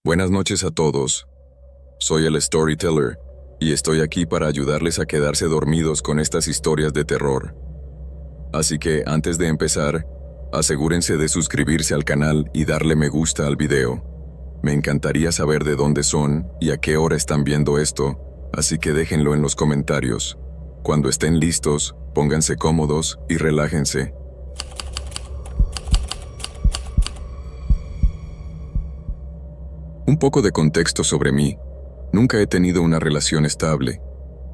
Buenas noches a todos. Soy el Storyteller y estoy aquí para ayudarles a quedarse dormidos con estas historias de terror. Así que antes de empezar, asegúrense de suscribirse al canal y darle me gusta al video. Me encantaría saber de dónde son y a qué hora están viendo esto, así que déjenlo en los comentarios. Cuando estén listos, pónganse cómodos y relájense. Un poco de contexto sobre mí. Nunca he tenido una relación estable.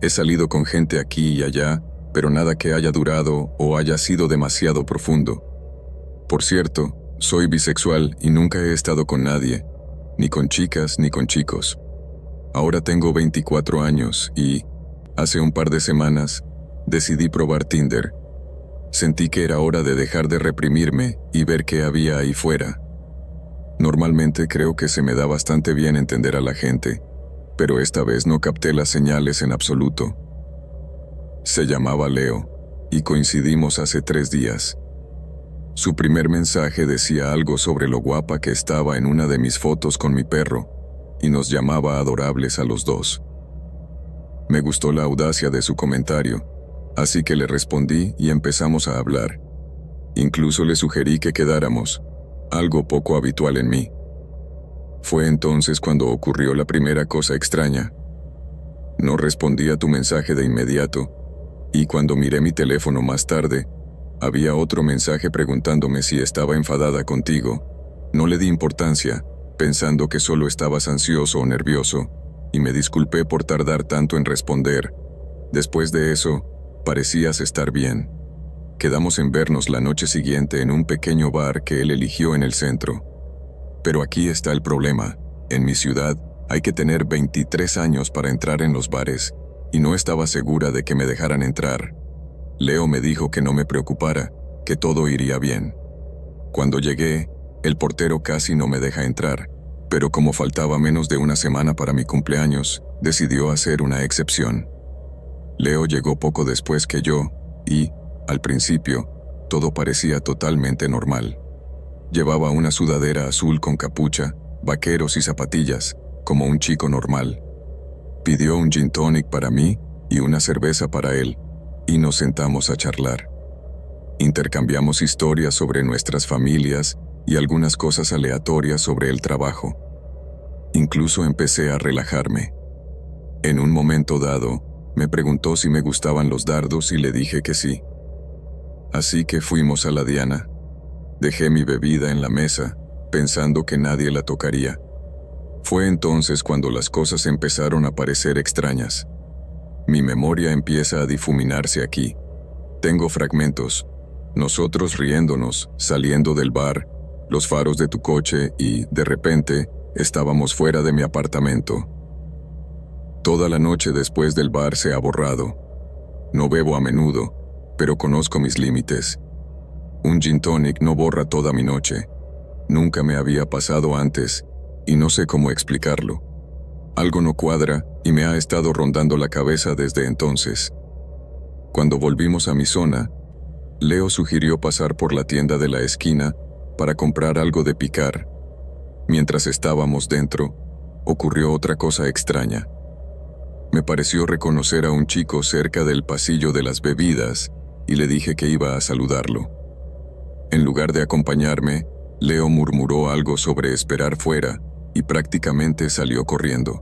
He salido con gente aquí y allá, pero nada que haya durado o haya sido demasiado profundo. Por cierto, soy bisexual y nunca he estado con nadie, ni con chicas ni con chicos. Ahora tengo 24 años y, hace un par de semanas, decidí probar Tinder. Sentí que era hora de dejar de reprimirme y ver qué había ahí fuera. Normalmente creo que se me da bastante bien entender a la gente, pero esta vez no capté las señales en absoluto. Se llamaba Leo, y coincidimos hace 3 días. Su primer mensaje decía algo sobre lo guapa que estaba en una de mis fotos con mi perro, y nos llamaba adorables a los dos. Me gustó la audacia de su comentario, así que le respondí y empezamos a hablar. Incluso le sugerí que quedáramos, algo poco habitual en mí. Fue entonces cuando ocurrió la primera cosa extraña. No respondí a tu mensaje de inmediato, y cuando miré mi teléfono más tarde, había otro mensaje preguntándome si estaba enfadada contigo. No le di importancia, pensando que solo estabas ansioso o nervioso, y me disculpé por tardar tanto en responder. Después de eso, parecías estar bien. Quedamos en vernos la noche siguiente en un pequeño bar que él eligió en el centro. Pero aquí está el problema. En mi ciudad, hay que tener 23 años para entrar en los bares, y no estaba segura de que me dejaran entrar. Leo me dijo que no me preocupara, que todo iría bien. Cuando llegué, el portero casi no me deja entrar, pero como faltaba menos de una semana para mi cumpleaños, decidió hacer una excepción. Leo llegó poco después que yo, y, al principio, todo parecía totalmente normal. Llevaba una sudadera azul con capucha, vaqueros y zapatillas, como un chico normal. Pidió un gin tonic para mí y una cerveza para él, y nos sentamos a charlar. Intercambiamos historias sobre nuestras familias y algunas cosas aleatorias sobre el trabajo. Incluso empecé a relajarme. En un momento dado, me preguntó si me gustaban los dardos y le dije que sí. Así que fuimos a la Diana. Dejé mi bebida en la mesa, pensando que nadie la tocaría. Fue entonces cuando las cosas empezaron a parecer extrañas. Mi memoria empieza a difuminarse aquí. Tengo fragmentos. Nosotros riéndonos, saliendo del bar, los faros de tu coche y, de repente, estábamos fuera de mi apartamento. Toda la noche después del bar se ha borrado. No bebo a menudo, pero conozco mis límites. Un gin tonic no borra toda mi noche. Nunca me había pasado antes, y no sé cómo explicarlo. Algo no cuadra y me ha estado rondando la cabeza desde entonces. Cuando volvimos a mi zona, Leo sugirió pasar por la tienda de la esquina para comprar algo de picar. Mientras estábamos dentro, ocurrió otra cosa extraña. Me pareció reconocer a un chico cerca del pasillo de las bebidas y le dije que iba a saludarlo. En lugar de acompañarme, Leo murmuró algo sobre esperar fuera y prácticamente salió corriendo.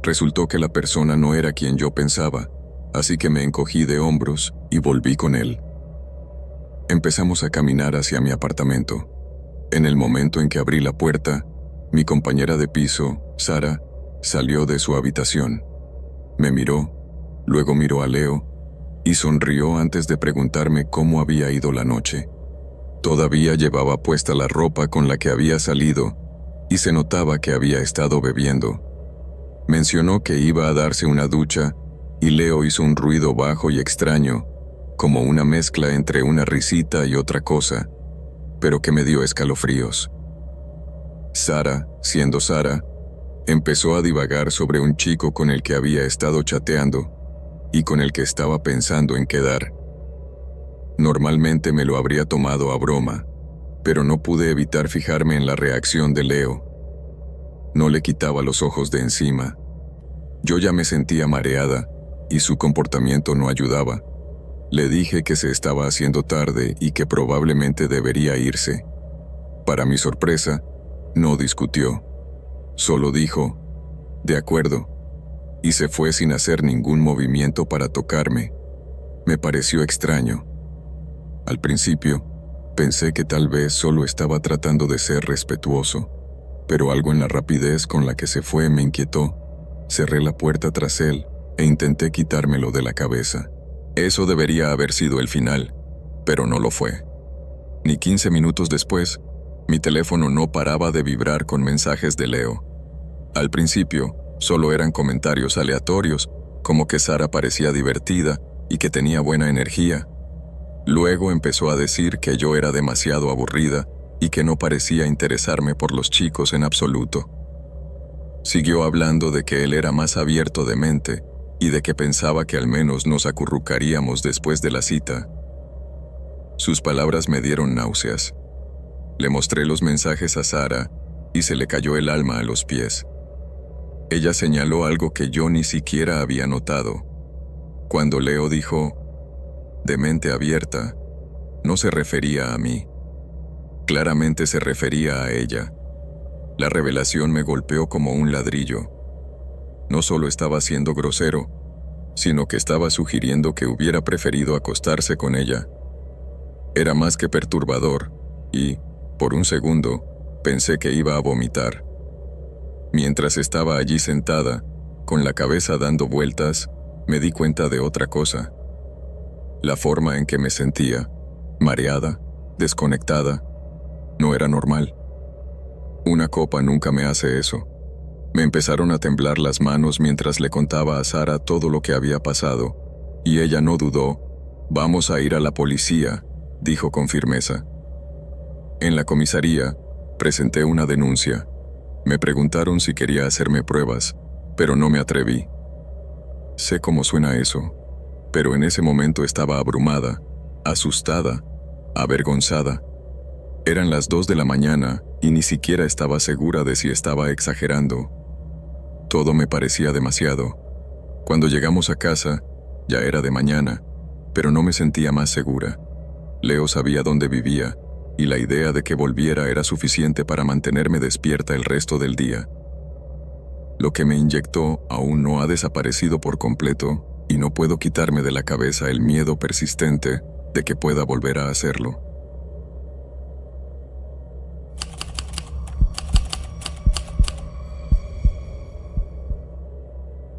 Resultó que la persona no era quien yo pensaba, así que me encogí de hombros y volví con él. Empezamos a caminar hacia mi apartamento. En el momento en que abrí la puerta, mi compañera de piso, Sara, salió de su habitación. Me miró, luego miró a Leo y sonrió antes de preguntarme cómo había ido la noche. Todavía llevaba puesta la ropa con la que había salido y se notaba que había estado bebiendo. Mencionó que iba a darse una ducha y Leo hizo un ruido bajo y extraño, como una mezcla entre una risita y otra cosa, pero que me dio escalofríos. Sara, siendo Sara, empezó a divagar sobre un chico con el que había estado chateando y con el que estaba pensando en quedar. Normalmente me lo habría tomado a broma, pero no pude evitar fijarme en la reacción de Leo. No le quitaba los ojos de encima. Yo ya me sentía mareada y su comportamiento no ayudaba. Le dije que se estaba haciendo tarde y que probablemente debería irse. Para mi sorpresa, no discutió. Solo dijo, «De acuerdo», y se fue sin hacer ningún movimiento para tocarme. Me pareció extraño. Al principio, pensé que tal vez solo estaba tratando de ser respetuoso, pero algo en la rapidez con la que se fue me inquietó. Cerré la puerta tras él e intenté quitármelo de la cabeza. Eso debería haber sido el final, pero no lo fue. Ni 15 minutos después, mi teléfono no paraba de vibrar con mensajes de Leo. Al principio, solo eran comentarios aleatorios, como que Sara parecía divertida y que tenía buena energía. Luego empezó a decir que yo era demasiado aburrida y que no parecía interesarme por los chicos en absoluto. Siguió hablando de que él era más abierto de mente y de que pensaba que al menos nos acurrucaríamos después de la cita. Sus palabras me dieron náuseas. Le mostré los mensajes a Sara y se le cayó el alma a los pies. Ella señaló algo que yo ni siquiera había notado. Cuando Leo dijo, «de mente abierta», no se refería a mí. Claramente se refería a ella. La revelación me golpeó como un ladrillo. No solo estaba siendo grosero, sino que estaba sugiriendo que hubiera preferido acostarse con ella. Era más que perturbador, y, por un segundo, pensé que iba a vomitar. Mientras estaba allí sentada, con la cabeza dando vueltas, me di cuenta de otra cosa. La forma en que me sentía, mareada, desconectada, no era normal. Una copa nunca me hace eso. Me empezaron a temblar las manos mientras le contaba a Sara todo lo que había pasado, y ella no dudó. «Vamos a ir a la policía», dijo con firmeza. En la comisaría, presenté una denuncia. Me preguntaron si quería hacerme pruebas, pero no me atreví. Sé cómo suena eso, pero en ese momento estaba abrumada, asustada, avergonzada. Eran las 2 de la mañana y ni siquiera estaba segura de si estaba exagerando. Todo me parecía demasiado. Cuando llegamos a casa, ya era de mañana, pero no me sentía más segura. Leo sabía dónde vivía, y la idea de que volviera era suficiente para mantenerme despierta el resto del día. Lo que me inyectó aún no ha desaparecido por completo, y no puedo quitarme de la cabeza el miedo persistente de que pueda volver a hacerlo.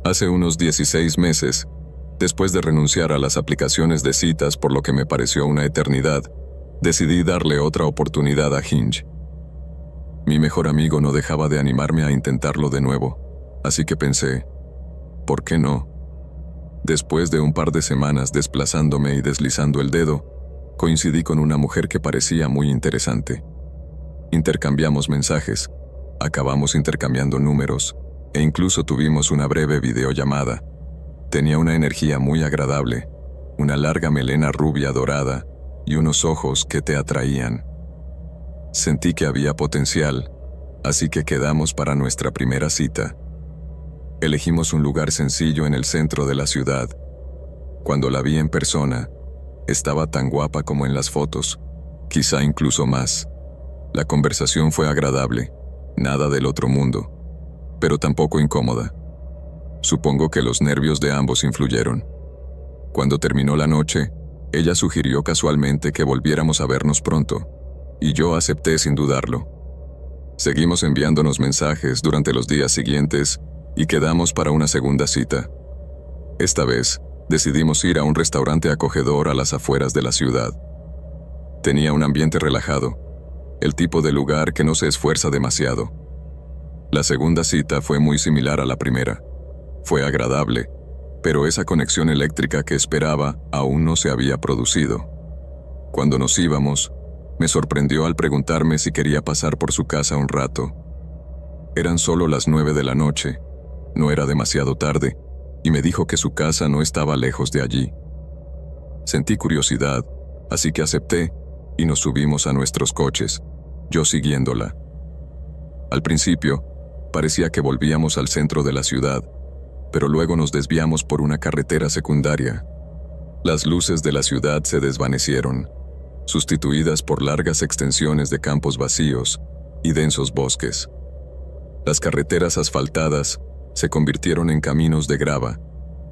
Hace unos 16 meses, después de renunciar a las aplicaciones de citas por lo que me pareció una eternidad, decidí darle otra oportunidad a Hinge. Mi mejor amigo no dejaba de animarme a intentarlo de nuevo, así que pensé, ¿por qué no? Después de un par de semanas desplazándome y deslizando el dedo, coincidí con una mujer que parecía muy interesante. Intercambiamos mensajes, acabamos intercambiando números, e incluso tuvimos una breve videollamada. Tenía una energía muy agradable, una larga melena rubia dorada y unos ojos que te atraían. Sentí que había potencial, así que quedamos para nuestra primera cita. Elegimos un lugar sencillo en el centro de la ciudad. Cuando la vi en persona, estaba tan guapa como en las fotos, quizá incluso más. La conversación fue agradable, nada del otro mundo, pero tampoco incómoda. Supongo que los nervios de ambos influyeron. Cuando terminó la noche, ella sugirió casualmente que volviéramos a vernos pronto, y yo acepté sin dudarlo. Seguimos enviándonos mensajes durante los días siguientes y quedamos para una segunda cita. Esta vez, decidimos ir a un restaurante acogedor a las afueras de la ciudad. Tenía un ambiente relajado, el tipo de lugar que no se esfuerza demasiado. La segunda cita fue muy similar a la primera. Fue agradable, pero esa conexión eléctrica que esperaba aún no se había producido. Cuando nos íbamos, me sorprendió al preguntarme si quería pasar por su casa un rato. Eran solo las 9 de la noche, no era demasiado tarde, y me dijo que su casa no estaba lejos de allí. Sentí curiosidad, así que acepté y nos subimos a nuestros coches, yo siguiéndola. Al principio, Parecía que volvíamos al centro de la ciudad, pero luego nos desviamos por una carretera secundaria. Las luces de la ciudad se desvanecieron, sustituidas por largas extensiones de campos vacíos y densos bosques. Las carreteras asfaltadas se convirtieron en caminos de grava,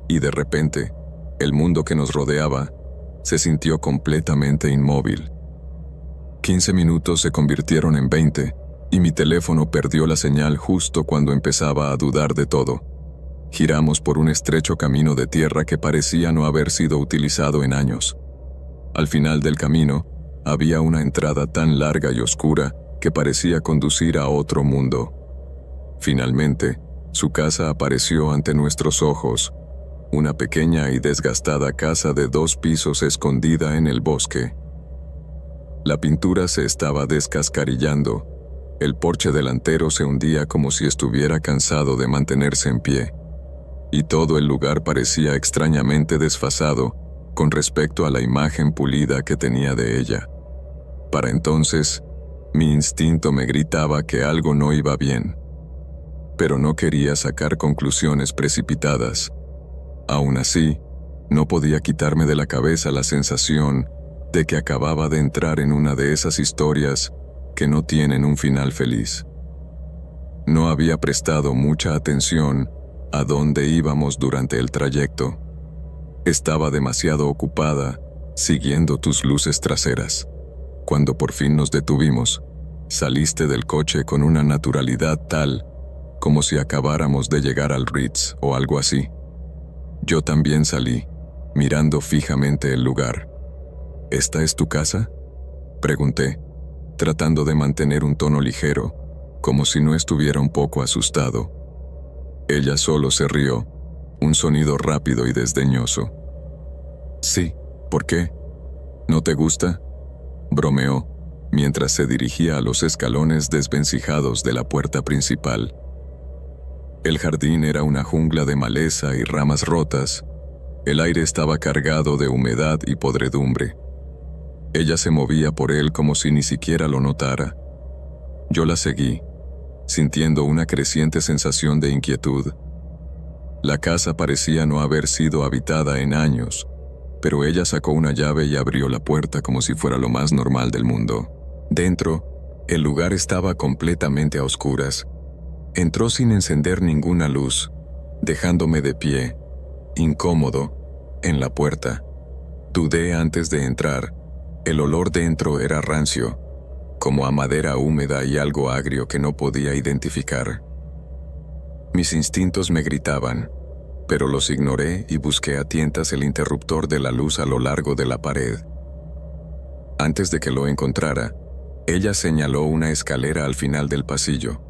y de repente, el mundo que nos rodeaba se sintió completamente inmóvil. 15 minutos se convirtieron en 20, y mi teléfono perdió la señal justo cuando empezaba a dudar de todo. Giramos por un estrecho camino de tierra que parecía no haber sido utilizado en años. Al final del camino, había una entrada tan larga y oscura que parecía conducir a otro mundo. Finalmente, su casa apareció ante nuestros ojos, una pequeña y desgastada casa de 2 pisos escondida en el bosque. La pintura se estaba descascarillando, el porche delantero se hundía como si estuviera cansado de mantenerse en pie, y todo el lugar parecía extrañamente desfasado con respecto a la imagen pulida que tenía de ella. Para entonces, mi instinto me gritaba que algo no iba bien, pero no quería sacar conclusiones precipitadas. Aún así, no podía quitarme de la cabeza la sensación de que acababa de entrar en una de esas historias que no tienen un final feliz. No había prestado mucha atención a dónde íbamos durante el trayecto. Estaba demasiado ocupada siguiendo tus luces traseras. Cuando por fin nos detuvimos, saliste del coche con una naturalidad tal como si acabáramos de llegar al Ritz o algo así. Yo también salí, mirando fijamente el lugar. ¿Esta es tu casa?, pregunté, tratando de mantener un tono ligero, como si no estuviera un poco asustado. Ella solo se rió, un sonido rápido y desdeñoso. Sí, ¿por qué? ¿No te gusta?, bromeó, mientras se dirigía a los escalones desvencijados de la puerta principal. El jardín era una jungla de maleza y ramas rotas. El aire estaba cargado de humedad y podredumbre. Ella se movía por él como si ni siquiera lo notara. Yo la seguí, sintiendo una creciente sensación de inquietud. La casa parecía no haber sido habitada en años, pero ella sacó una llave y abrió la puerta como si fuera lo más normal del mundo. Dentro, el lugar estaba completamente a oscuras. Entró sin encender ninguna luz, dejándome de pie, incómodo, en la puerta. Dudé antes de entrar. El olor dentro era rancio, como a madera húmeda y algo agrio que no podía identificar. Mis instintos me gritaban, pero los ignoré y busqué a tientas el interruptor de la luz a lo largo de la pared. Antes de que lo encontrara, ella señaló una escalera al final del pasillo.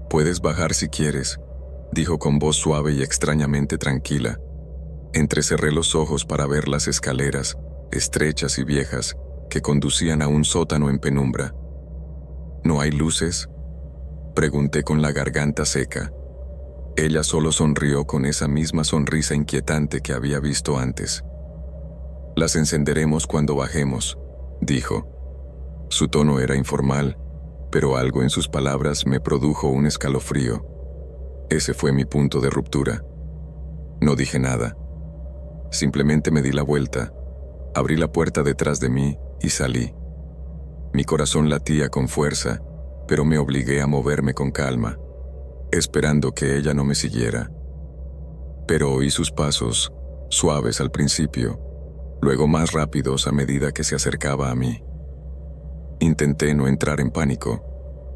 «Puedes bajar si quieres», dijo con voz suave y extrañamente tranquila. Entrecerré los ojos para ver las escaleras, estrechas y viejas, que conducían a un sótano en penumbra. «¿No hay luces?», pregunté con la garganta seca. Ella solo sonrió con esa misma sonrisa inquietante que había visto antes. «Las encenderemos cuando bajemos», dijo. Su tono era informal, pero algo en sus palabras me produjo un escalofrío. Ese fue mi punto de ruptura. No dije nada. Simplemente me di la vuelta, abrí la puerta detrás de mí y salí. Mi corazón latía con fuerza, pero me obligué a moverme con calma, esperando que ella no me siguiera. Pero oí sus pasos, suaves al principio, luego más rápidos a medida que se acercaba a mí. Intenté no entrar en pánico,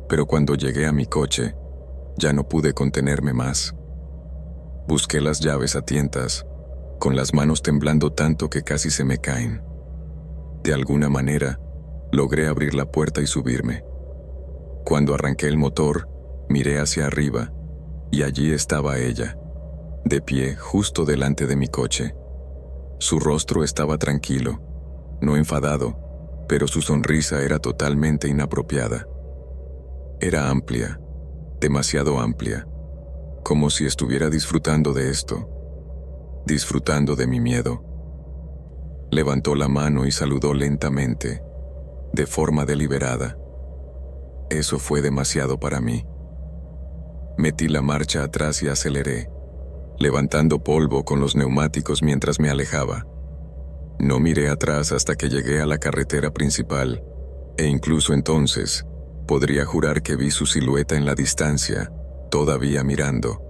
pero cuando llegué a mi coche, ya no pude contenerme más. Busqué las llaves a tientas, con las manos temblando tanto que casi se me caen. De alguna manera, logré abrir la puerta y subirme. Cuando arranqué el motor, miré hacia arriba, y allí estaba ella, de pie justo delante de mi coche. Su rostro estaba tranquilo, no enfadado, pero su sonrisa era totalmente inapropiada. Era amplia, demasiado amplia, como si estuviera disfrutando de esto, disfrutando de mi miedo. Levantó la mano y saludó lentamente, de forma deliberada. Eso fue demasiado para mí. Metí la marcha atrás y aceleré, levantando polvo con los neumáticos mientras me alejaba. No miré atrás hasta que llegué a la carretera principal, e incluso entonces, podría jurar que vi su silueta en la distancia, todavía mirando.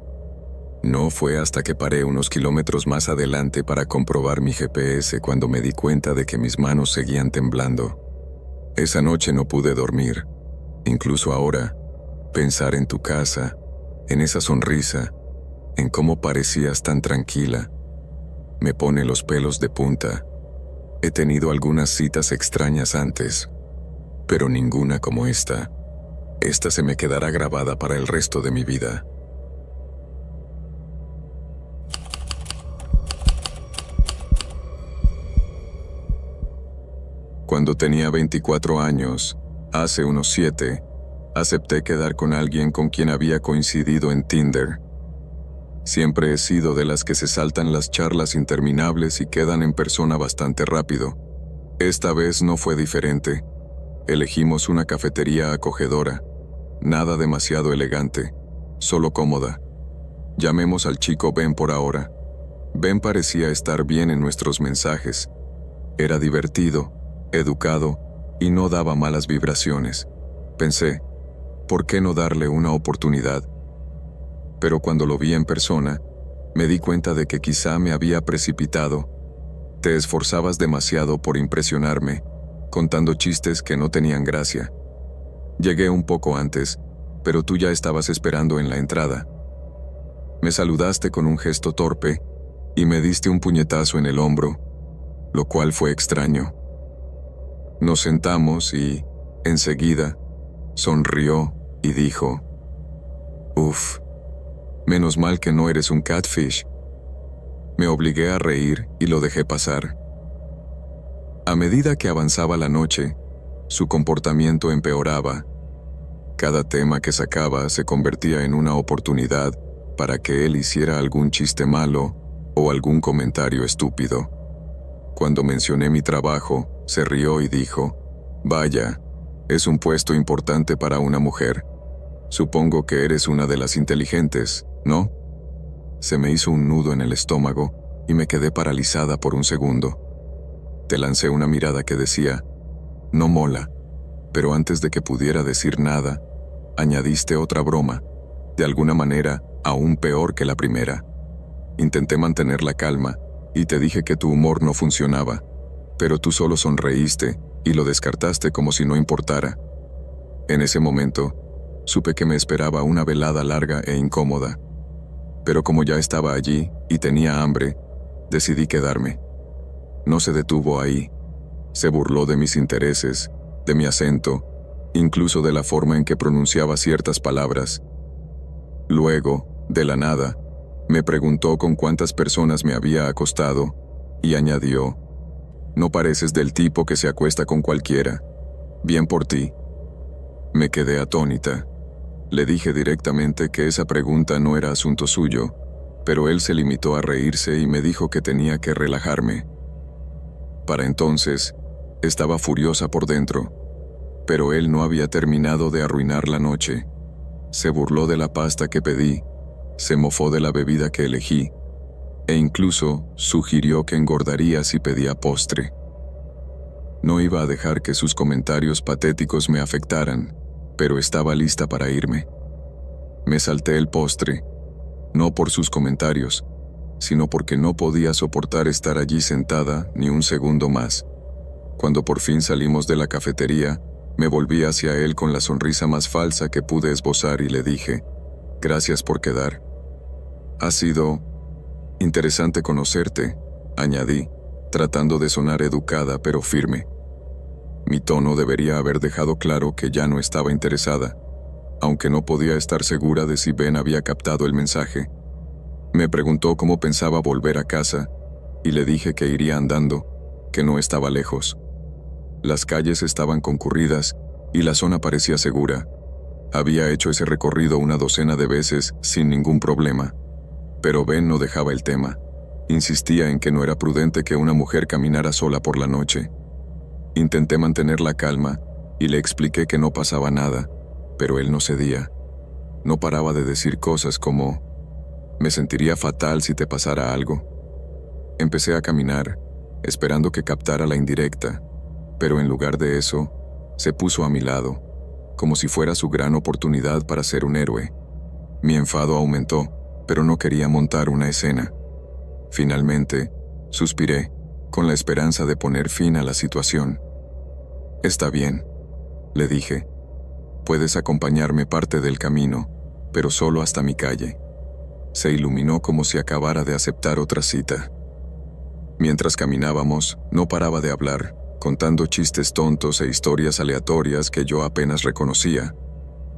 No fue hasta que paré unos kilómetros más adelante para comprobar mi GPS cuando me di cuenta de que mis manos seguían temblando. Esa noche no pude dormir. Incluso ahora, pensar en tu casa, en esa sonrisa, en cómo parecías tan tranquila, me pone los pelos de punta. He tenido algunas citas extrañas antes, pero ninguna como esta. Esta se me quedará grabada para el resto de mi vida. Cuando tenía 24 años, hace unos 7, acepté quedar con alguien con quien había coincidido en Tinder. Siempre he sido de las que se saltan las charlas interminables y quedan en persona bastante rápido. Esta vez no fue diferente. Elegimos una cafetería acogedora, nada demasiado elegante, solo cómoda. Llamemos al chico Ben por ahora. Ben parecía estar bien en nuestros mensajes. Era divertido, educado y no daba malas vibraciones. Pensé, ¿por qué no darle una oportunidad? Pero cuando lo vi en persona, me di cuenta de que quizá me había precipitado. Te esforzabas demasiado por impresionarme, contando chistes que no tenían gracia. Llegué un poco antes, pero tú ya estabas esperando en la entrada. Me saludaste con un gesto torpe y me diste un puñetazo en el hombro, lo cual fue extraño. Nos sentamos y, enseguida, sonrió y dijo, «Uf, menos mal que no eres un catfish». Me obligué a reír y lo dejé pasar. A medida que avanzaba la noche, su comportamiento empeoraba. Cada tema que sacaba se convertía en una oportunidad para que él hiciera algún chiste malo o algún comentario estúpido. Cuando mencioné mi trabajo, se rió y dijo, «Vaya, es un puesto importante para una mujer. Supongo que eres una de las inteligentes, ¿no?» Se me hizo un nudo en el estómago y me quedé paralizada por un segundo. Te lancé una mirada que decía, «No mola», pero antes de que pudiera decir nada, añadiste otra broma, de alguna manera aún peor que la primera. Intenté mantener la calma y te dije que tu humor no funcionaba, pero tú solo sonreíste y lo descartaste como si no importara. En ese momento, supe que me esperaba una velada larga e incómoda. Pero como ya estaba allí y tenía hambre, decidí quedarme. No se detuvo ahí. Se burló de mis intereses, de mi acento, incluso de la forma en que pronunciaba ciertas palabras. Luego, de la nada, me preguntó con cuántas personas me había acostado y añadió, «No pareces del tipo que se acuesta con cualquiera. Bien por ti». Me quedé atónita. Le dije directamente que esa pregunta no era asunto suyo, pero él se limitó a reírse y me dijo que tenía que relajarme. Para entonces, estaba furiosa por dentro, pero él no había terminado de arruinar la noche. Se burló de la pasta que pedí, se mofó de la bebida que elegí, e incluso sugirió que engordaría si pedía postre. No iba a dejar que sus comentarios patéticos me afectaran, pero estaba lista para irme. Me salté el postre, no por sus comentarios, sino porque no podía soportar estar allí sentada ni un segundo más. Cuando por fin salimos de la cafetería, me volví hacia él con la sonrisa más falsa que pude esbozar y le dije, «Gracias por quedar. Ha sido interesante conocerte», añadí, tratando de sonar educada pero firme. Mi tono debería haber dejado claro que ya no estaba interesada, aunque no podía estar segura de si Ben había captado el mensaje. Me preguntó cómo pensaba volver a casa, y le dije que iría andando, que no estaba lejos. Las calles estaban concurridas y la zona parecía segura. Había hecho ese recorrido una docena de veces sin ningún problema. Pero Ben no dejaba el tema. Insistía en que no era prudente que una mujer caminara sola por la noche. Intenté mantener la calma y le expliqué que no pasaba nada, pero él no cedía. No paraba de decir cosas como: me sentiría fatal si te pasara algo. Empecé a caminar, esperando que captara la indirecta, pero en lugar de eso, se puso a mi lado, como si fuera su gran oportunidad para ser un héroe. Mi enfado aumentó, pero no quería montar una escena. Finalmente, suspiré, con la esperanza de poner fin a la situación. «Está bien», le dije. «Puedes acompañarme parte del camino, pero solo hasta mi calle». Se iluminó como si acabara de aceptar otra cita. Mientras caminábamos, no paraba de hablar, contando chistes tontos e historias aleatorias que yo apenas reconocía.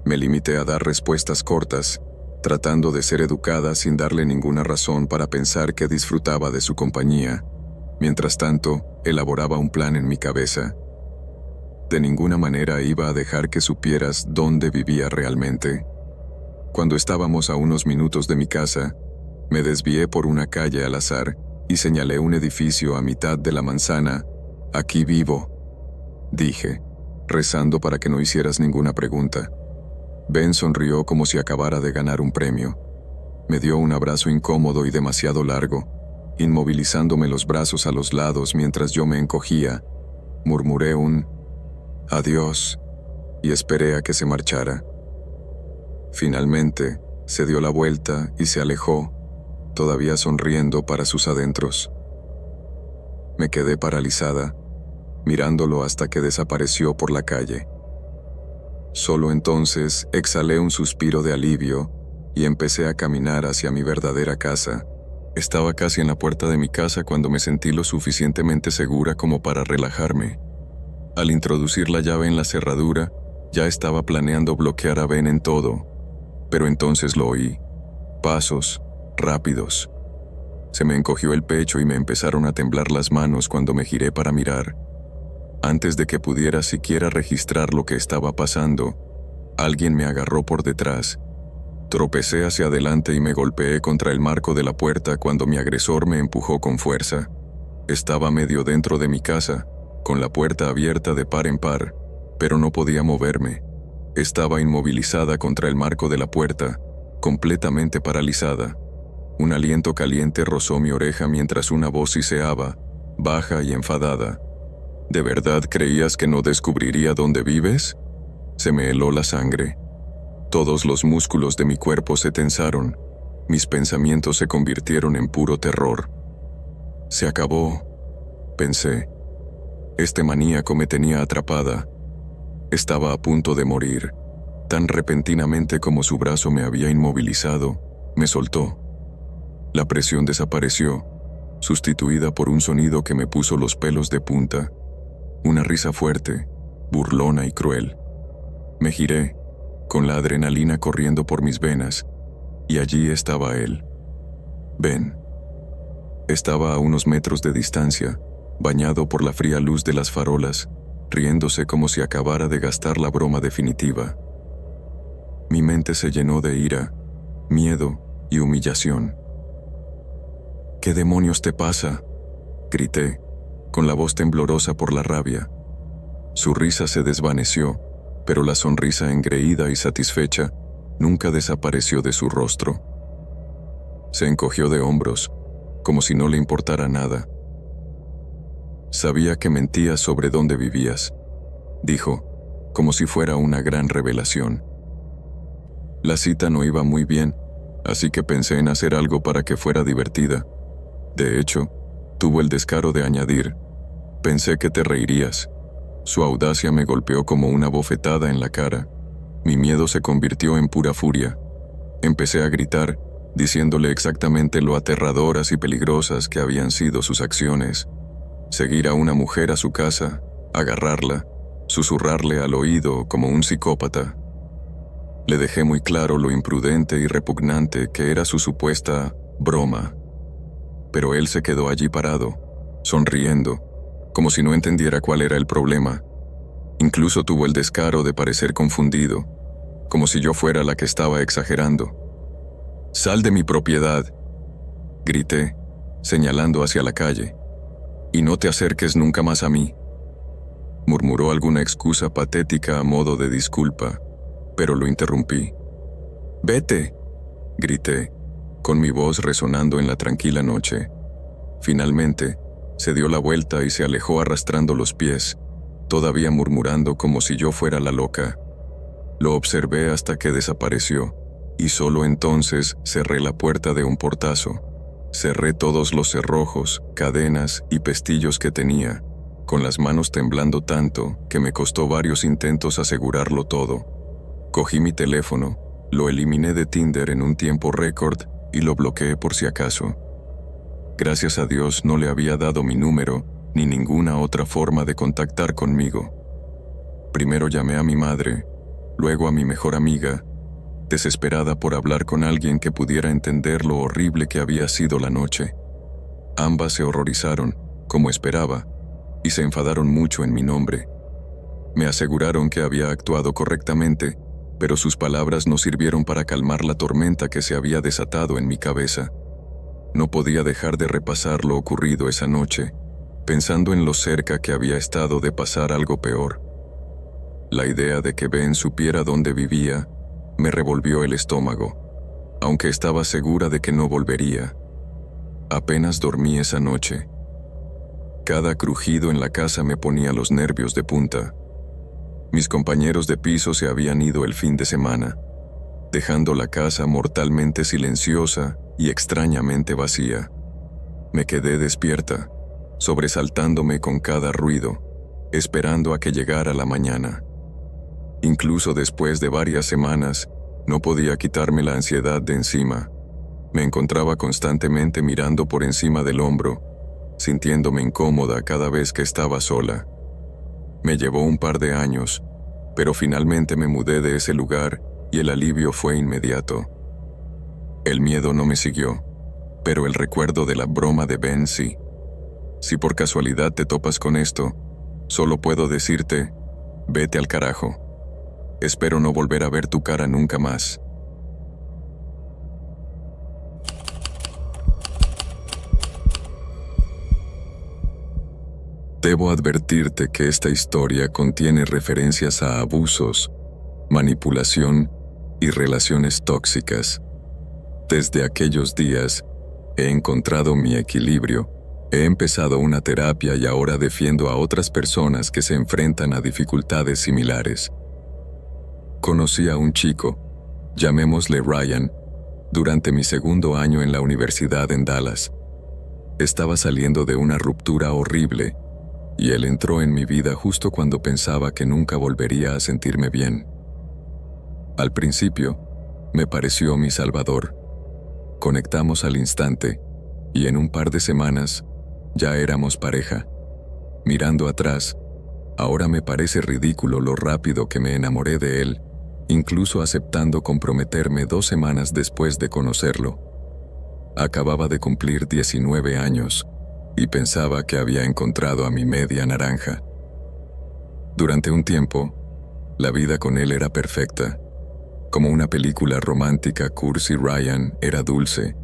Me limité a dar respuestas cortas, tratando de ser educada sin darle ninguna razón para pensar que disfrutaba de su compañía. Mientras tanto, elaboraba un plan en mi cabeza. De ninguna manera iba a dejar que supieras dónde vivía realmente. Cuando estábamos a unos minutos de mi casa, me desvié por una calle al azar y señalé un edificio a mitad de la manzana. «Aquí vivo», dije, rezando para que no hicieras ninguna pregunta. Ben sonrió como si acabara de ganar un premio. Me dio un abrazo incómodo y demasiado largo, inmovilizándome los brazos a los lados mientras yo me encogía. Murmuré un «adiós» y esperé a que se marchara. Finalmente, se dio la vuelta y se alejó, todavía sonriendo para sus adentros. Me quedé paralizada, mirándolo hasta que desapareció por la calle. Solo entonces exhalé un suspiro de alivio y empecé a caminar hacia mi verdadera casa. Estaba casi en la puerta de mi casa cuando me sentí lo suficientemente segura como para relajarme. Al introducir la llave en la cerradura, ya estaba planeando bloquear a Ben en todo, pero entonces lo oí. Pasos, rápidos. Se me encogió el pecho y me empezaron a temblar las manos cuando me giré para mirar. Antes de que pudiera siquiera registrar lo que estaba pasando, alguien me agarró por detrás. Tropecé hacia adelante y me golpeé contra el marco de la puerta cuando mi agresor me empujó con fuerza. Estaba medio dentro de mi casa, con la puerta abierta de par en par, pero no podía moverme. Estaba inmovilizada contra el marco de la puerta, completamente paralizada. Un aliento caliente rozó mi oreja mientras una voz siseaba, baja y enfadada. ¿De verdad creías que no descubriría dónde vives? Se me heló la sangre. Todos los músculos de mi cuerpo se tensaron. Mis pensamientos se convirtieron en puro terror. Se acabó, pensé. Este maníaco me tenía atrapada. Estaba a punto de morir. Tan repentinamente como su brazo me había inmovilizado, me soltó. La presión desapareció, sustituida por un sonido que me puso los pelos de punta. Una risa fuerte, burlona y cruel. Me giré, con la adrenalina corriendo por mis venas, y allí estaba él. Ben. Estaba a unos metros de distancia, bañado por la fría luz de las farolas, riéndose como si acabara de gastar la broma definitiva. Mi mente se llenó de ira, miedo y humillación. «¿Qué demonios te pasa?», grité, con la voz temblorosa por la rabia. Su risa se desvaneció, pero la sonrisa engreída y satisfecha nunca desapareció de su rostro. Se encogió de hombros, como si no le importara nada. «Sabía que mentías sobre dónde vivías», dijo, como si fuera una gran revelación. La cita no iba muy bien, así que pensé en hacer algo para que fuera divertida. De hecho, tuvo el descaro de añadir: «Pensé que te reirías». Su audacia me golpeó como una bofetada en la cara. Mi miedo se convirtió en pura furia. Empecé a gritar, diciéndole exactamente lo aterradoras y peligrosas que habían sido sus acciones. Seguir a una mujer a su casa, agarrarla, susurrarle al oído como un psicópata. Le dejé muy claro lo imprudente y repugnante que era su supuesta broma. Pero él se quedó allí parado, sonriendo, como si no entendiera cuál era el problema. Incluso tuvo el descaro de parecer confundido, como si yo fuera la que estaba exagerando. «¡Sal de mi propiedad!», grité, señalando hacia la calle. «Y no te acerques nunca más a mí». Murmuró alguna excusa patética a modo de disculpa, pero lo interrumpí. «¡Vete!», grité, con mi voz resonando en la tranquila noche. Finalmente, se dio la vuelta y se alejó arrastrando los pies, todavía murmurando como si yo fuera la loca. Lo observé hasta que desapareció, y solo entonces cerré la puerta de un portazo. Cerré todos los cerrojos, cadenas y pestillos que tenía, con las manos temblando tanto que me costó varios intentos asegurarlo todo. Cogí mi teléfono, lo eliminé de Tinder en un tiempo récord y lo bloqueé por si acaso. Gracias a Dios no le había dado mi número ni ninguna otra forma de contactar conmigo. Primero llamé a mi madre, luego a mi mejor amiga, desesperada por hablar con alguien que pudiera entender lo horrible que había sido la noche. Ambas se horrorizaron, como esperaba, y se enfadaron mucho en mi nombre. Me aseguraron que había actuado correctamente, pero sus palabras no sirvieron para calmar la tormenta que se había desatado en mi cabeza. No podía dejar de repasar lo ocurrido esa noche, pensando en lo cerca que había estado de pasar algo peor. La idea de que Ben supiera dónde vivía me revolvió el estómago, aunque estaba segura de que no volvería. Apenas dormí esa noche. Cada crujido en la casa me ponía los nervios de punta. Mis compañeros de piso se habían ido el fin de semana, dejando la casa mortalmente silenciosa y extrañamente vacía. Me quedé despierta, sobresaltándome con cada ruido, esperando a que llegara la mañana. Incluso después de varias semanas, no podía quitarme la ansiedad de encima. Me encontraba constantemente mirando por encima del hombro, sintiéndome incómoda cada vez que estaba sola. Me llevó un par de años, pero finalmente me mudé de ese lugar y el alivio fue inmediato. El miedo no me siguió, pero el recuerdo de la broma de Ben sí. Si por casualidad te topas con esto, solo puedo decirte, vete al carajo. Espero no volver a ver tu cara nunca más. Debo advertirte que esta historia contiene referencias a abusos, manipulación y relaciones tóxicas. Desde aquellos días, he encontrado mi equilibrio, he empezado una terapia y ahora defiendo a otras personas que se enfrentan a dificultades similares. Conocí a un chico, llamémosle Ryan, durante mi segundo año en la universidad en Dallas. Estaba saliendo de una ruptura horrible, y él entró en mi vida justo cuando pensaba que nunca volvería a sentirme bien. Al principio, me pareció mi salvador. Conectamos al instante, y en un par de semanas, ya éramos pareja. Mirando atrás, ahora me parece ridículo lo rápido que me enamoré de él, incluso aceptando comprometerme 2 semanas después de conocerlo. Acababa de cumplir 19 años, y pensaba que había encontrado a mi media naranja. Durante un tiempo, la vida con él era perfecta. Como una película romántica, cursi, Ryan era dulce,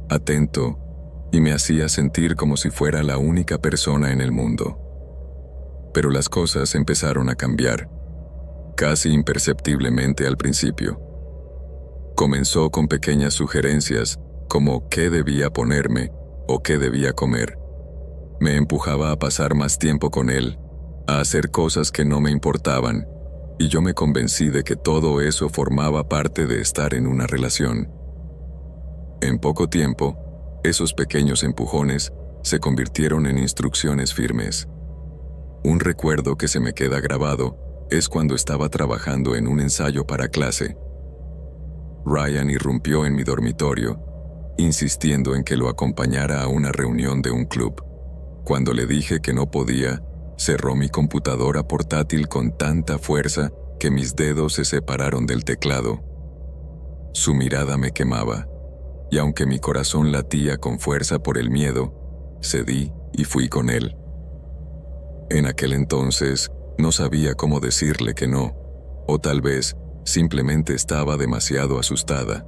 atento, y me hacía sentir como si fuera la única persona en el mundo. Pero las cosas empezaron a cambiar, casi imperceptiblemente al principio. Comenzó con pequeñas sugerencias, como qué debía ponerme o qué debía comer. Me empujaba a pasar más tiempo con él, a hacer cosas que no me importaban, y yo me convencí de que todo eso formaba parte de estar en una relación. En poco tiempo, esos pequeños empujones se convirtieron en instrucciones firmes. Un recuerdo que se me queda grabado es cuando estaba trabajando en un ensayo para clase. Ryan irrumpió en mi dormitorio, insistiendo en que lo acompañara a una reunión de un club. Cuando le dije que no podía, cerró mi computadora portátil con tanta fuerza que mis dedos se separaron del teclado. Su mirada me quemaba, y aunque mi corazón latía con fuerza por el miedo, cedí y fui con él. En aquel entonces, no sabía cómo decirle que no, o tal vez simplemente estaba demasiado asustada.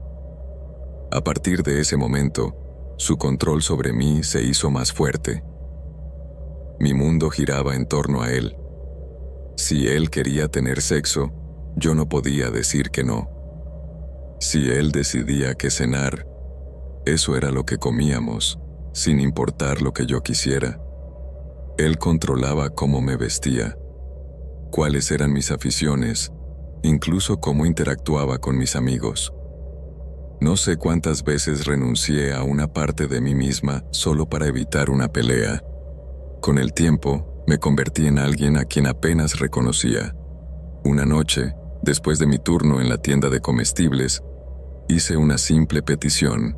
A partir de ese momento, su control sobre mí se hizo más fuerte. Mi mundo giraba en torno a él. Si él quería tener sexo, yo no podía decir que no. Si él decidía qué cenar, eso era lo que comíamos, sin importar lo que yo quisiera. Él controlaba cómo me vestía, cuáles eran mis aficiones, incluso cómo interactuaba con mis amigos. No sé cuántas veces renuncié a una parte de mí misma solo para evitar una pelea. Con el tiempo, me convertí en alguien a quien apenas reconocía. Una noche, después de mi turno en la tienda de comestibles, hice una simple petición.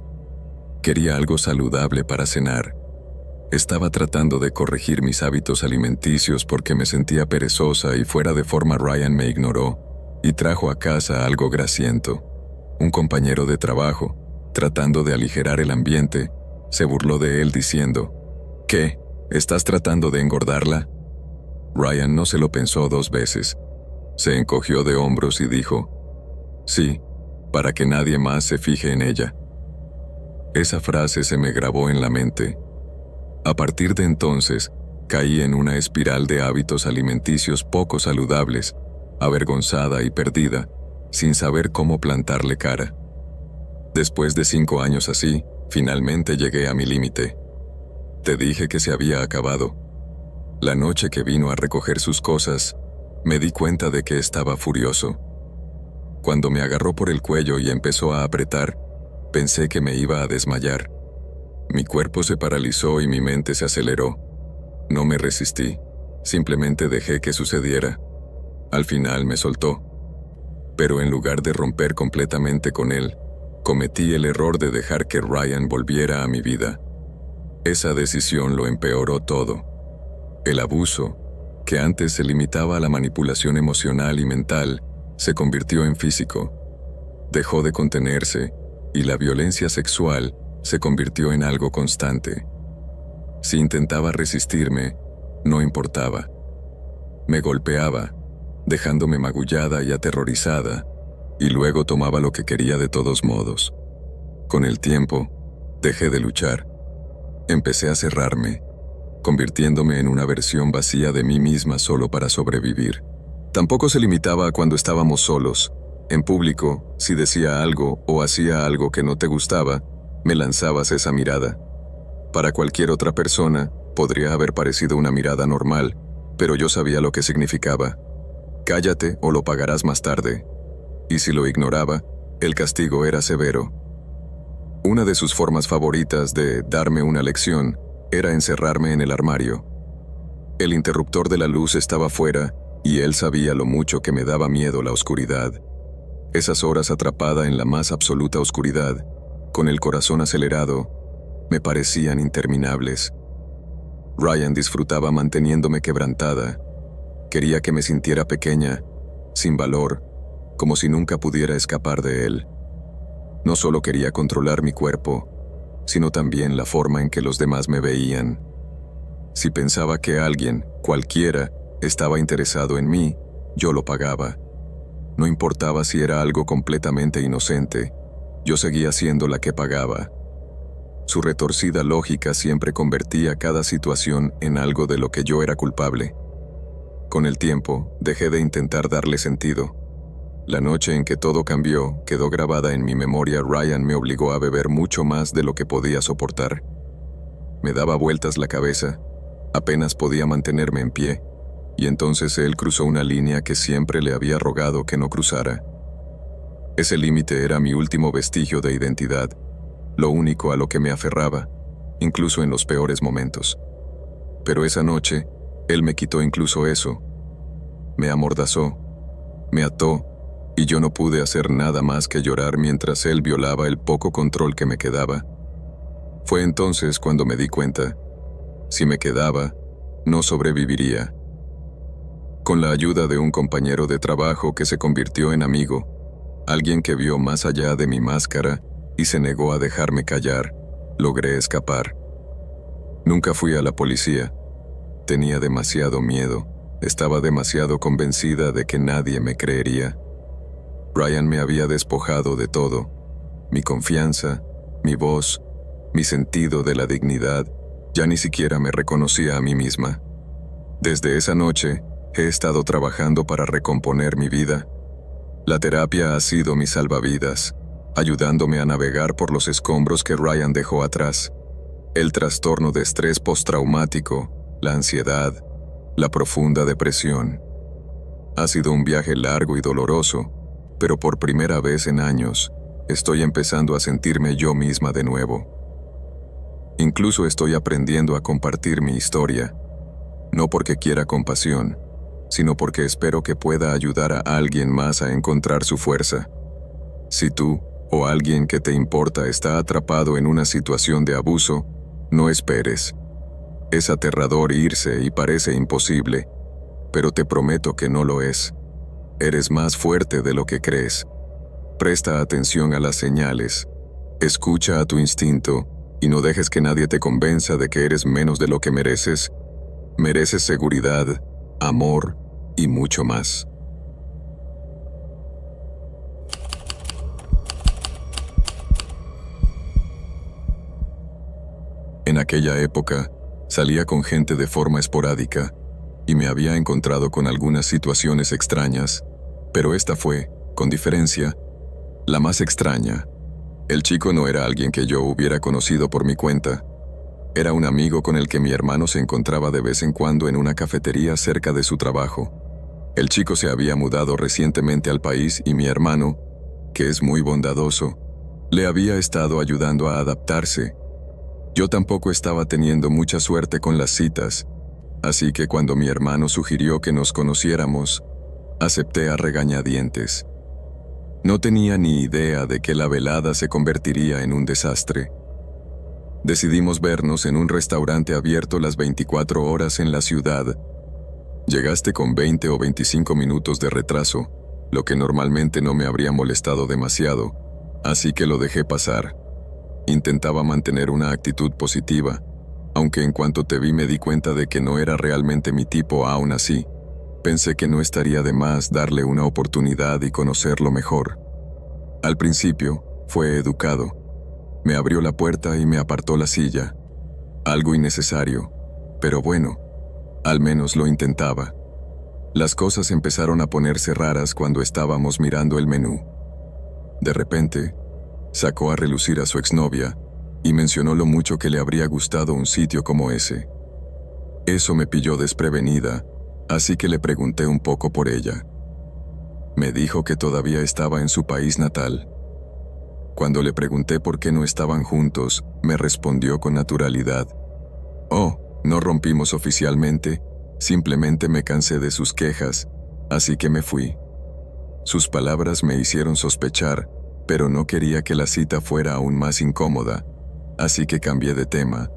Quería algo saludable para cenar. Estaba tratando de corregir mis hábitos alimenticios porque me sentía perezosa y fuera de forma. Ryan me ignoró y trajo a casa algo grasiento. Un compañero de trabajo, tratando de aligerar el ambiente, se burló de él diciendo: ¿Qué? ¿Estás tratando de engordarla? Ryan no se lo pensó 2 veces. Se encogió de hombros y dijo: Sí, para que nadie más se fije en ella. Esa frase se me grabó en la mente. A partir de entonces, caí en una espiral de hábitos alimenticios poco saludables, avergonzada y perdida, sin saber cómo plantarle cara. Después de 5 años así, finalmente llegué a mi límite. Te dije que se había acabado. La noche que vino a recoger sus cosas, me di cuenta de que estaba furioso. Cuando me agarró por el cuello y empezó a apretar, pensé que me iba a desmayar. Mi cuerpo se paralizó y mi mente se aceleró. No me resistí, simplemente dejé que sucediera. Al final me soltó. Pero en lugar de romper completamente con él, cometí el error de dejar que Ryan volviera a mi vida. Esa decisión lo empeoró todo. El abuso, que antes se limitaba a la manipulación emocional y mental, se convirtió en físico. Dejó de contenerse, y la violencia sexual se convirtió en algo constante. Si intentaba resistirme, no importaba. Me golpeaba, dejándome magullada y aterrorizada, y luego tomaba lo que quería de todos modos. Con el tiempo, dejé de luchar. Empecé a cerrarme, convirtiéndome en una versión vacía de mí misma solo para sobrevivir. Tampoco se limitaba a cuando estábamos solos. En público, si decía algo o hacía algo que no te gustaba, me lanzabas esa mirada. Para cualquier otra persona, podría haber parecido una mirada normal, pero yo sabía lo que significaba. Cállate o lo pagarás más tarde. Y si lo ignoraba, el castigo era severo. Una de sus formas favoritas de darme una lección era encerrarme en el armario. El interruptor de la luz estaba fuera y él sabía lo mucho que me daba miedo la oscuridad. Esas horas atrapada en la más absoluta oscuridad, con el corazón acelerado, me parecían interminables. Ryan disfrutaba manteniéndome quebrantada. Quería que me sintiera pequeña, sin valor, como si nunca pudiera escapar de él. No solo quería controlar mi cuerpo, sino también la forma en que los demás me veían. Si pensaba que alguien, cualquiera, estaba interesado en mí, yo lo pagaba. No importaba si era algo completamente inocente, yo seguía siendo la que pagaba. Su retorcida lógica siempre convertía cada situación en algo de lo que yo era culpable. Con el tiempo, dejé de intentar darle sentido. La noche en que todo cambió quedó grabada en mi memoria. Ryan me obligó a beber mucho más de lo que podía soportar. Me daba vueltas la cabeza, apenas podía mantenerme en pie, y entonces él cruzó una línea que siempre le había rogado que no cruzara. Ese límite era mi último vestigio de identidad, lo único a lo que me aferraba, incluso en los peores momentos. Pero esa noche, él me quitó incluso eso. Me amordazó, me ató, y yo no pude hacer nada más que llorar mientras él violaba el poco control que me quedaba. Fue entonces cuando me di cuenta, si me quedaba, no sobreviviría. Con la ayuda de un compañero de trabajo que se convirtió en amigo, alguien que vio más allá de mi máscara y se negó a dejarme callar, logré escapar. Nunca fui a la policía. Tenía demasiado miedo. Estaba demasiado convencida de que nadie me creería. Ryan me había despojado de todo. Mi confianza, mi voz, mi sentido de la dignidad. Ya ni siquiera me reconocía a mí misma. Desde esa noche, he estado trabajando para recomponer mi vida. La terapia ha sido mi salvavidas. ayudándome a navegar por los escombros que Ryan dejó atrás. El trastorno de estrés postraumático, la ansiedad, la profunda depresión. Ha sido un viaje largo y doloroso, pero por primera vez en años, estoy empezando a sentirme yo misma de nuevo. Incluso estoy aprendiendo a compartir mi historia, no porque quiera compasión, sino porque espero que pueda ayudar a alguien más a encontrar su fuerza. Si tú, o alguien que te importa, está atrapado en una situación de abuso, no esperes. Es aterrador irse y parece imposible, pero te prometo que no lo es. Eres más fuerte de lo que crees. Presta atención a las señales, escucha a tu instinto y no dejes que nadie te convenza de que eres menos de lo que mereces. Mereces seguridad, amor y mucho más. En aquella época, salía con gente de forma esporádica y me había encontrado con algunas situaciones extrañas, pero esta fue, con diferencia, la más extraña. El chico no era alguien que yo hubiera conocido por mi cuenta. Era un amigo con el que mi hermano se encontraba de vez en cuando en una cafetería cerca de su trabajo. El chico se había mudado recientemente al país y mi hermano, que es muy bondadoso, le había estado ayudando a adaptarse. Yo tampoco estaba teniendo mucha suerte con las citas, así que cuando mi hermano sugirió que nos conociéramos, acepté a regañadientes. No tenía ni idea de que la velada se convertiría en un desastre. Decidimos vernos en un restaurante abierto las 24 horas en la ciudad. Llegaste con 20 o 25 minutos de retraso, lo que normalmente no me habría molestado demasiado, así que lo dejé pasar. Intentaba mantener una actitud positiva, aunque en cuanto te vi me di cuenta de que no era realmente mi tipo. Aún así, pensé que no estaría de más darle una oportunidad y conocerlo mejor. Al principio, fue educado. Me abrió la puerta y me apartó la silla. Algo innecesario, pero bueno, al menos lo intentaba. Las cosas empezaron a ponerse raras cuando estábamos mirando el menú. De repente, sacó a relucir a su exnovia y mencionó lo mucho que le habría gustado un sitio como ese. Eso me pilló desprevenida, así que le pregunté un poco por ella. Me dijo que todavía estaba en su país natal. Cuando le pregunté por qué no estaban juntos, me respondió con naturalidad: «Oh, no rompimos oficialmente, simplemente me cansé de sus quejas, así que me fui». Sus palabras me hicieron sospechar, pero no quería que la cita fuera aún más incómoda, así que cambié de tema.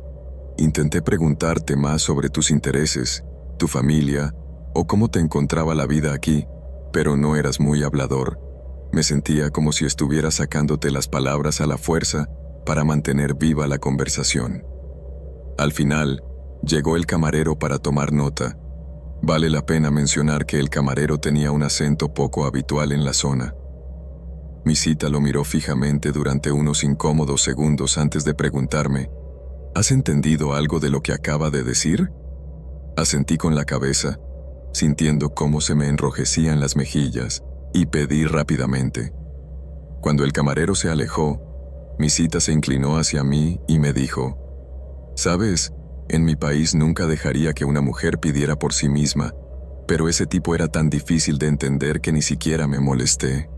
Intenté preguntarte más sobre tus intereses, tu familia, o cómo te encontraba la vida aquí, pero no eras muy hablador. Me sentía como si estuviera sacándote las palabras a la fuerza para mantener viva la conversación. Al final, llegó el camarero para tomar nota. Vale la pena mencionar que el camarero tenía un acento poco habitual en la zona. Mi cita lo miró fijamente durante unos incómodos segundos antes de preguntarme: ¿has entendido algo de lo que acaba de decir? Asentí con la cabeza, sintiendo cómo se me enrojecían las mejillas, y pedí rápidamente. Cuando el camarero se alejó, mi cita se inclinó hacia mí y me dijo: «Sabes, en mi país nunca dejaría que una mujer pidiera por sí misma, pero ese tipo era tan difícil de entender que ni siquiera me molesté».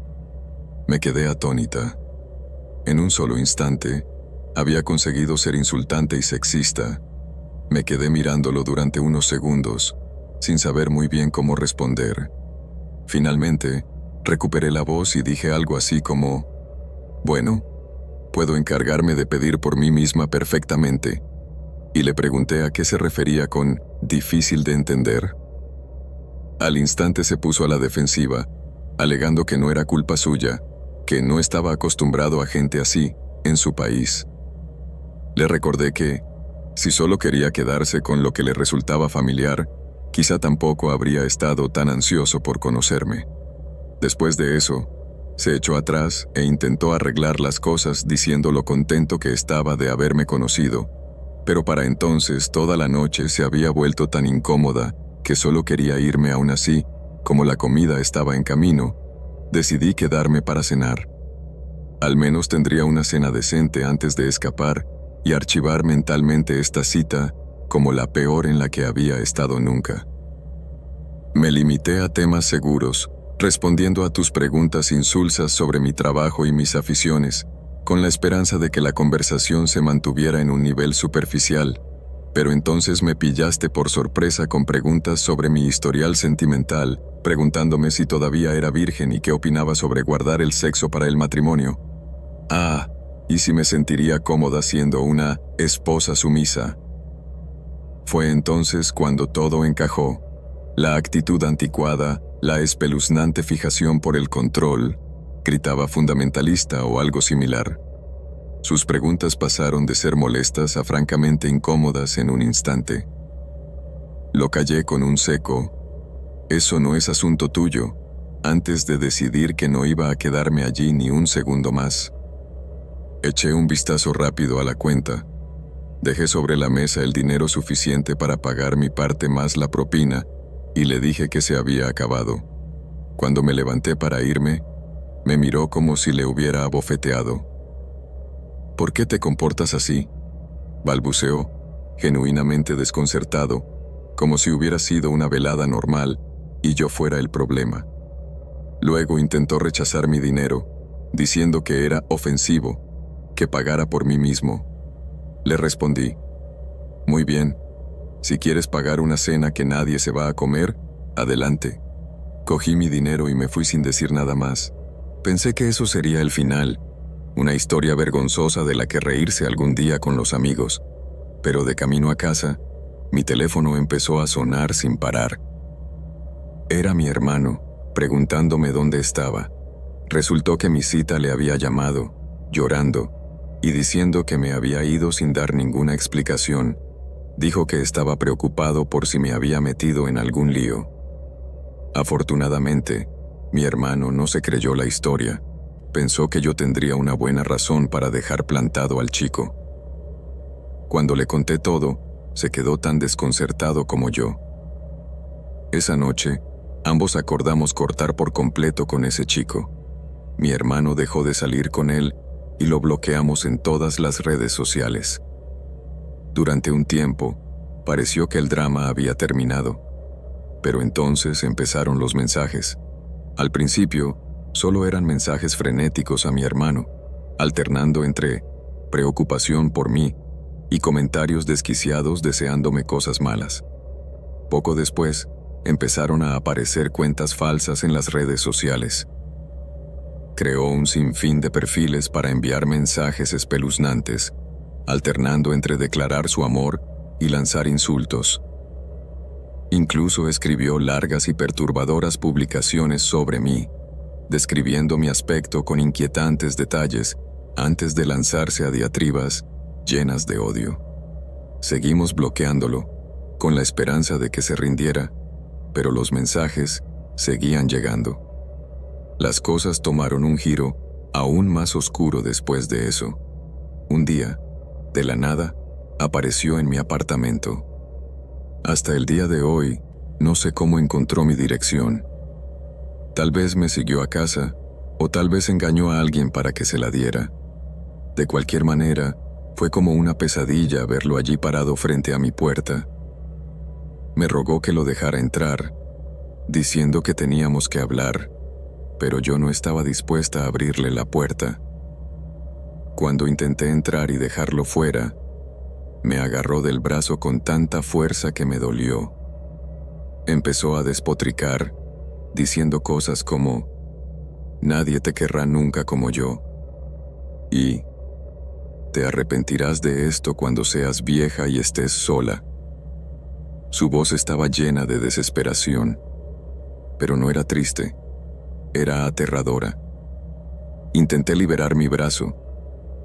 Me quedé atónita. En un solo instante, había conseguido ser insultante y sexista. Me quedé mirándolo durante unos segundos, sin saber muy bien cómo responder. Finalmente, recuperé la voz y dije algo así como: «Bueno, puedo encargarme de pedir por mí misma perfectamente». Y le pregunté a qué se refería con «difícil de entender». Al instante se puso a la defensiva, alegando que no era culpa suya, que no estaba acostumbrado a gente así en su país. Le recordé que, si solo quería quedarse con lo que le resultaba familiar, quizá tampoco habría estado tan ansioso por conocerme. Después de eso, se echó atrás e intentó arreglar las cosas diciendo lo contento que estaba de haberme conocido, pero para entonces toda la noche se había vuelto tan incómoda que solo quería irme. Aún así, como la comida estaba en camino, decidí quedarme para cenar. Al menos tendría una cena decente antes de escapar y archivar mentalmente esta cita como la peor en la que había estado nunca. Me limité a temas seguros, respondiendo a tus preguntas insulsas sobre mi trabajo y mis aficiones, con la esperanza de que la conversación se mantuviera en un nivel superficial, pero entonces me pillaste por sorpresa con preguntas sobre mi historial sentimental, preguntándome si todavía era virgen y qué opinaba sobre guardar el sexo para el matrimonio. Ah, y si me sentiría cómoda siendo una esposa sumisa. Fue entonces cuando todo encajó. La actitud anticuada, la espeluznante fijación por el control, gritaba fundamentalista o algo similar. Sus preguntas pasaron de ser molestas a francamente incómodas en un instante. Lo callé con un seco: «Eso no es asunto tuyo», antes de decidir que no iba a quedarme allí ni un segundo más. Eché un vistazo rápido a la cuenta. Dejé sobre la mesa el dinero suficiente para pagar mi parte más la propina y le dije que se había acabado. Cuando me levanté para irme, me miró como si le hubiera abofeteado. «¿Por qué te comportas así?», balbuceó, genuinamente desconcertado, como si hubiera sido una velada normal y yo fuera el problema. Luego intentó rechazar mi dinero, diciendo que era ofensivo, que pagara por mí mismo. Le respondí: «Muy bien, si quieres pagar una cena que nadie se va a comer, adelante». Cogí mi dinero y me fui sin decir nada más. Pensé que eso sería el final, una historia vergonzosa de la que reírse algún día con los amigos, pero de camino a casa, mi teléfono empezó a sonar sin parar. Era mi hermano, preguntándome dónde estaba. Resultó que mi cita le había llamado, llorando, y diciendo que me había ido sin dar ninguna explicación. Dijo que estaba preocupado por si me había metido en algún lío. Afortunadamente, mi hermano no se creyó la historia. Pensó que yo tendría una buena razón para dejar plantado al chico. Cuando le conté todo, se quedó tan desconcertado como yo. Esa noche, ambos acordamos cortar por completo con ese chico. Mi hermano dejó de salir con él y lo bloqueamos en todas las redes sociales. Durante un tiempo, pareció que el drama había terminado, pero entonces empezaron los mensajes. Al principio, solo eran mensajes frenéticos a mi hermano, alternando entre preocupación por mí y comentarios desquiciados deseándome cosas malas. Poco después, empezaron a aparecer cuentas falsas en las redes sociales. Creó un sinfín de perfiles para enviar mensajes espeluznantes, alternando entre declarar su amor y lanzar insultos. Incluso escribió largas y perturbadoras publicaciones sobre mí, describiendo mi aspecto con inquietantes detalles antes de lanzarse a diatribas llenas de odio. Seguimos bloqueándolo, con la esperanza de que se rindiera, pero los mensajes seguían llegando. Las cosas tomaron un giro aún más oscuro después de eso. Un día, de la nada, apareció en mi apartamento. Hasta el día de hoy, no sé cómo encontró mi dirección. Tal vez me siguió a casa, o tal vez engañó a alguien para que se la diera. De cualquier manera, fue como una pesadilla verlo allí parado frente a mi puerta. Me rogó que lo dejara entrar, diciendo que teníamos que hablar, pero yo no estaba dispuesta a abrirle la puerta. Cuando intenté entrar y dejarlo fuera, me agarró del brazo con tanta fuerza que me dolió. Empezó a despotricar, diciendo cosas como: «Nadie te querrá nunca como yo», y «Te arrepentirás de esto cuando seas vieja y estés sola». Su voz estaba llena de desesperación, pero no era triste, era aterradora. Intenté liberar mi brazo,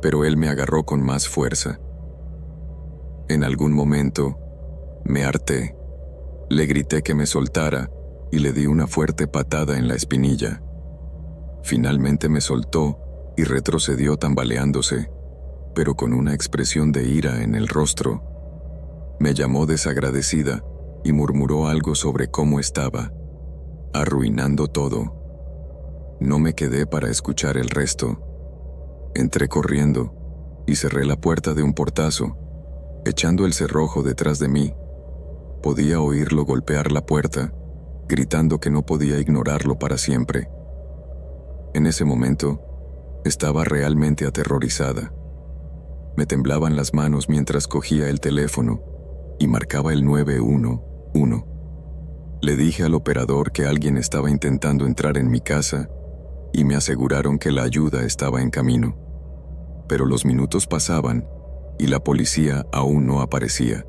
pero él me agarró con más fuerza. En algún momento, me harté. Le grité que me soltara y le di una fuerte patada en la espinilla. Finalmente me soltó y retrocedió tambaleándose, pero con una expresión de ira en el rostro. Me llamó desagradecida y murmuró algo sobre cómo estaba, arruinando todo. No me quedé para escuchar el resto. Entré corriendo y cerré la puerta de un portazo, echando el cerrojo detrás de mí. Podía oírlo golpear la puerta, gritando que no podía ignorarlo para siempre. En ese momento, estaba realmente aterrorizada. Me temblaban las manos mientras cogía el teléfono y marcaba el 911. Le dije al operador que alguien estaba intentando entrar en mi casa y me aseguraron que la ayuda estaba en camino. Pero los minutos pasaban y la policía aún no aparecía.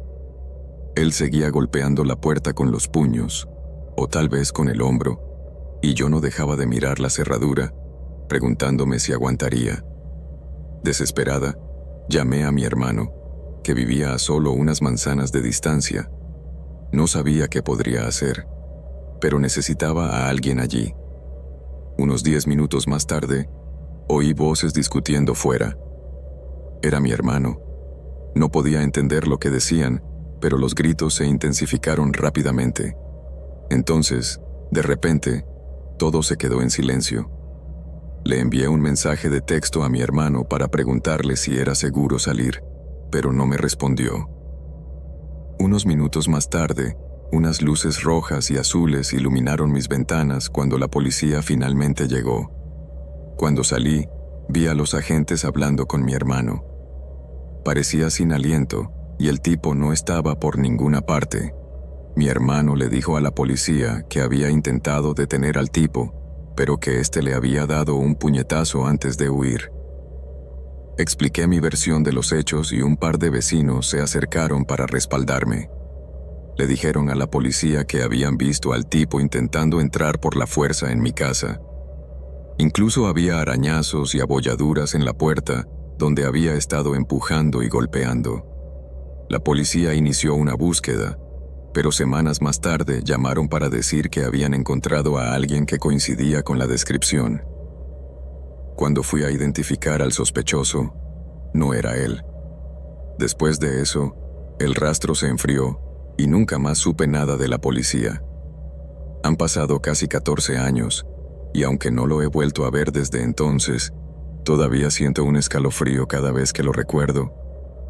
Él seguía golpeando la puerta con los puños, o tal vez con el hombro, y yo no dejaba de mirar la cerradura, preguntándome si aguantaría. Desesperada, llamé a mi hermano, que vivía a solo unas manzanas de distancia. No sabía qué podría hacer, pero necesitaba a alguien allí. Unos 10 minutos más tarde, oí voces discutiendo fuera. Era mi hermano. No podía entender lo que decían, pero los gritos se intensificaron rápidamente. Entonces, de repente, todo se quedó en silencio. Le envié un mensaje de texto a mi hermano para preguntarle si era seguro salir, pero no me respondió. Unos minutos más tarde, unas luces rojas y azules iluminaron mis ventanas cuando la policía finalmente llegó. Cuando salí, vi a los agentes hablando con mi hermano. Parecía sin aliento y el tipo no estaba por ninguna parte. Mi hermano le dijo a la policía que había intentado detener al tipo, pero que éste le había dado un puñetazo antes de huir. Expliqué mi versión de los hechos y un par de vecinos se acercaron para respaldarme. Le dijeron a la policía que habían visto al tipo intentando entrar por la fuerza en mi casa. Incluso había arañazos y abolladuras en la puerta donde había estado empujando y golpeando. La policía inició una búsqueda, pero semanas más tarde llamaron para decir que habían encontrado a alguien que coincidía con la descripción. Cuando fui a identificar al sospechoso, no era él. Después de eso, el rastro se enfrió y nunca más supe nada de la policía. Han pasado casi 14 años, y aunque no lo he vuelto a ver desde entonces, todavía siento un escalofrío cada vez que lo recuerdo.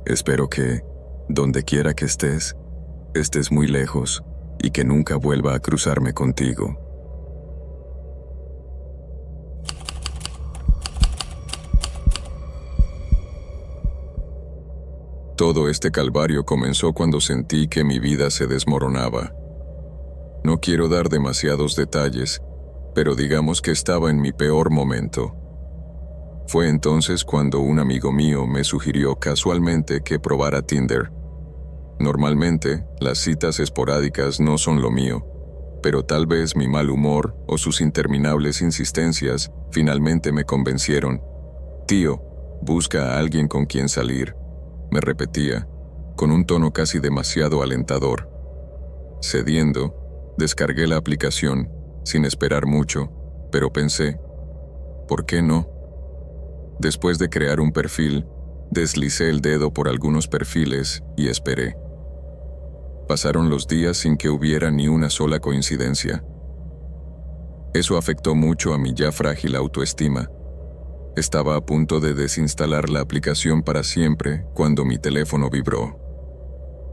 Espero que, donde quiera que estés muy lejos y que nunca vuelva a cruzarme contigo. Todo este calvario comenzó cuando sentí que mi vida se desmoronaba. No quiero dar demasiados detalles, pero digamos que estaba en mi peor momento. Fue entonces cuando un amigo mío me sugirió casualmente que probara Tinder. Normalmente, las citas esporádicas no son lo mío, pero tal vez mi mal humor o sus interminables insistencias finalmente me convencieron. «Tío, busca a alguien con quien salir», me repetía, con un tono casi demasiado alentador. Cediendo, descargué la aplicación, sin esperar mucho, pero pensé, ¿por qué no? Después de crear un perfil, deslicé el dedo por algunos perfiles y esperé. Pasaron los días sin que hubiera ni una sola coincidencia. Eso afectó mucho a mi ya frágil autoestima. Estaba a punto de desinstalar la aplicación para siempre cuando mi teléfono vibró.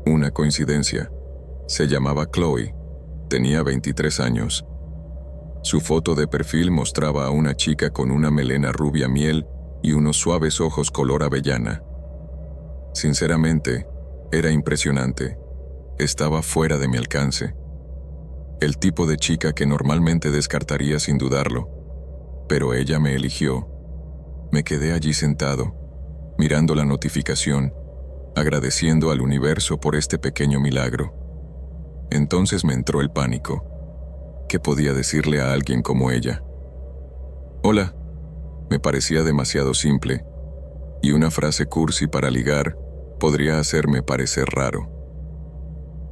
Una coincidencia. Se llamaba Chloe. Tenía 23 años. Su foto de perfil mostraba a una chica con una melena rubia miel y unos suaves ojos color avellana. Sinceramente, era impresionante. Estaba fuera de mi alcance. El tipo de chica que normalmente descartaría sin dudarlo. Pero ella me eligió. Me quedé allí sentado, mirando la notificación, agradeciendo al universo por este pequeño milagro. Entonces me entró el pánico. ¿Qué podía decirle a alguien como ella? «Hola», me parecía demasiado simple, y una frase cursi para ligar podría hacerme parecer raro.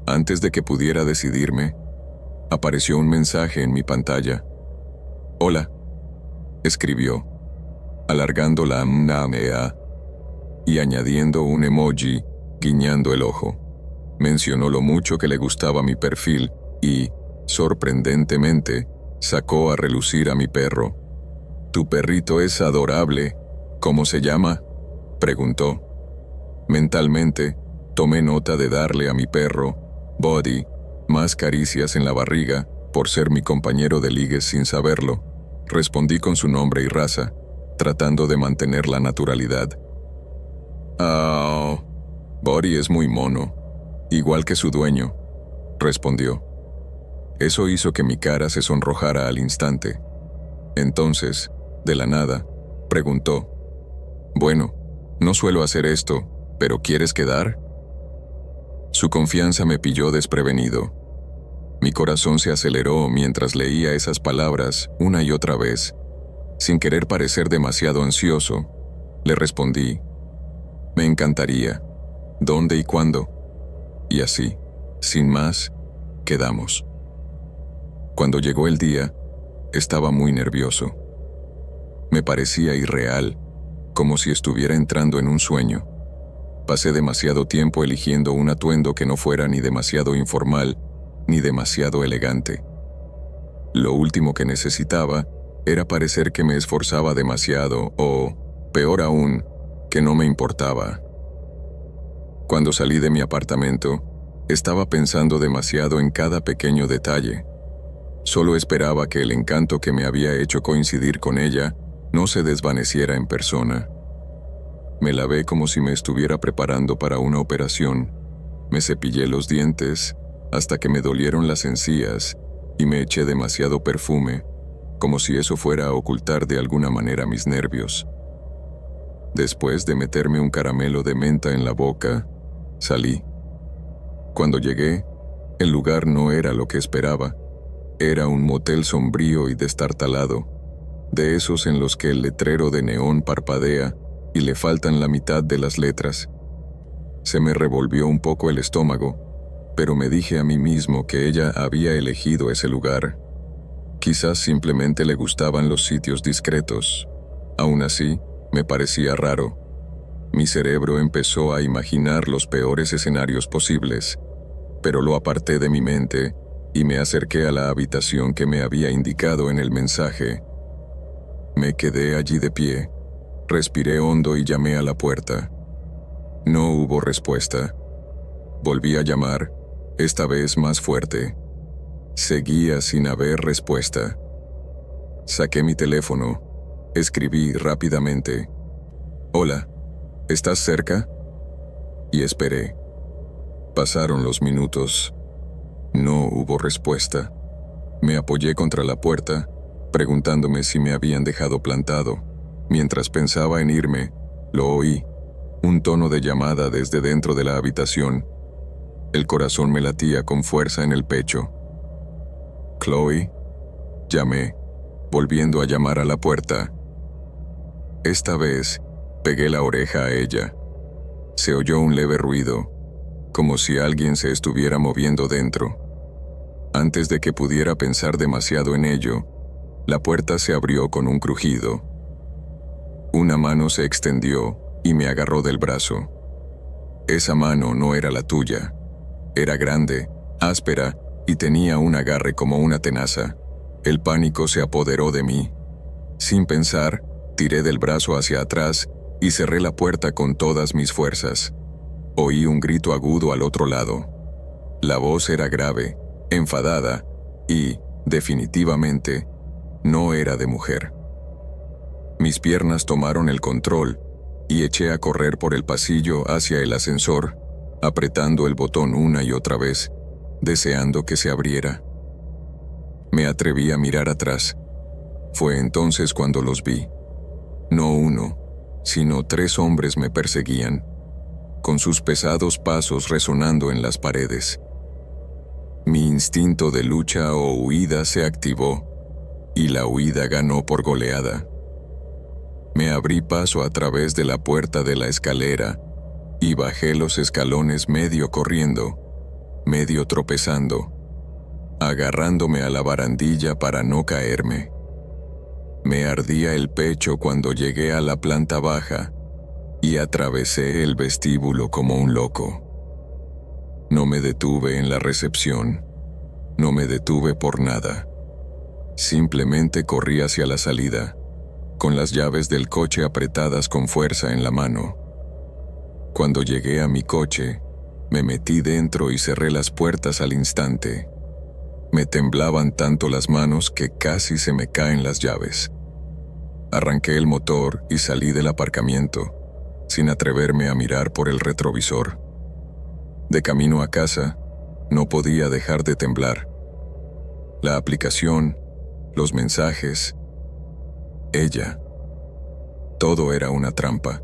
Antes de que pudiera decidirme, apareció un mensaje en mi pantalla. «Hola», escribió, alargando la mnamea y añadiendo un emoji guiñando el ojo. Mencionó lo mucho que le gustaba mi perfil y, sorprendentemente, sacó a relucir a mi perro. «Tu perrito es adorable», ¿Cómo se llama?, preguntó. Mentalmente, tomé nota de darle a mi perro, Buddy, más caricias en la barriga, por ser mi compañero de ligues sin saberlo. Respondí con su nombre y raza, tratando de mantener la naturalidad. «Ah, Buddy es muy mono, igual que su dueño», respondió. Eso hizo que mi cara se sonrojara al instante. Entonces, de la nada, preguntó: «Bueno, no suelo hacer esto, ¿pero quieres quedar?». Su confianza me pilló desprevenido. Mi corazón se aceleró mientras leía esas palabras una y otra vez. Sin querer parecer demasiado ansioso, le respondí: «Me encantaría. ¿Dónde y cuándo?». Y así, sin más, quedamos. Cuando llegó el día, estaba muy nervioso. Me parecía irreal, como si estuviera entrando en un sueño. Pasé demasiado tiempo eligiendo un atuendo que no fuera ni demasiado informal ni demasiado elegante. Lo último que necesitaba era parecer que me esforzaba demasiado o, peor aún, que no me importaba. Cuando salí de mi apartamento, estaba pensando demasiado en cada pequeño detalle. Solo esperaba que el encanto que me había hecho coincidir con ella no se desvaneciera en persona. Me lavé como si me estuviera preparando para una operación. Me cepillé los dientes hasta que me dolieron las encías y me eché demasiado perfume, como si eso fuera a ocultar de alguna manera mis nervios. Después de meterme un caramelo de menta en la boca, salí. Cuando llegué, el lugar no era lo que esperaba. Era un motel sombrío y destartalado, de esos en los que el letrero de neón parpadea y le faltan la mitad de las letras. Se me revolvió un poco el estómago, pero me dije a mí mismo que ella había elegido ese lugar. Quizás simplemente le gustaban los sitios discretos. Aún así, me parecía raro. Mi cerebro empezó a imaginar los peores escenarios posibles, pero lo aparté de mi mente y me acerqué a la habitación que me había indicado en el mensaje. Me quedé allí de pie, respiré hondo y llamé a la puerta. No hubo respuesta. Volví a llamar, esta vez más fuerte. Seguía sin haber respuesta. Saqué mi teléfono, escribí rápidamente: «Hola, ¿estás cerca?», y esperé. Pasaron los minutos. No hubo respuesta. Me apoyé contra la puerta, preguntándome si me habían dejado plantado. Mientras pensaba en irme, lo oí, un tono de llamada desde dentro de la habitación. El corazón me latía con fuerza en el pecho. «Chloe», llamé, volviendo a llamar a la puerta. Esta vez, pegué la oreja a ella. Se oyó un leve ruido, como si alguien se estuviera moviendo dentro. Antes de que pudiera pensar demasiado en ello, la puerta se abrió con un crujido. Una mano se extendió y me agarró del brazo. Esa mano no era la tuya. Era grande, áspera y tenía un agarre como una tenaza. El pánico se apoderó de mí. Sin pensar, tiré del brazo hacia atrás y cerré la puerta con todas mis fuerzas. Oí un grito agudo al otro lado. La voz era grave, enfadada y, definitivamente, no era de mujer. Mis piernas tomaron el control y eché a correr por el pasillo hacia el ascensor, apretando el botón una y otra vez, deseando que se abriera. Me atreví a mirar atrás. Fue entonces cuando los vi. No uno, sino 3 hombres me perseguían, con sus pesados pasos resonando en las paredes. Mi instinto de lucha o huida se activó, y la huida ganó por goleada. Me abrí paso a través de la puerta de la escalera y bajé los escalones medio corriendo, medio tropezando, agarrándome a la barandilla para no caerme. Me ardía el pecho cuando llegué a la planta baja y atravesé el vestíbulo como un loco. No me detuve en la recepción, no me detuve por nada. Simplemente corrí hacia la salida. con las llaves del coche apretadas con fuerza en la mano. Cuando llegué a mi coche, me metí dentro y cerré las puertas al instante. Me temblaban tanto las manos que casi se me caen las llaves. Arranqué el motor y salí del aparcamiento, sin atreverme a mirar por el retrovisor. De camino a casa, no podía dejar de temblar. La aplicación, los mensajes, ella. Todo era una trampa.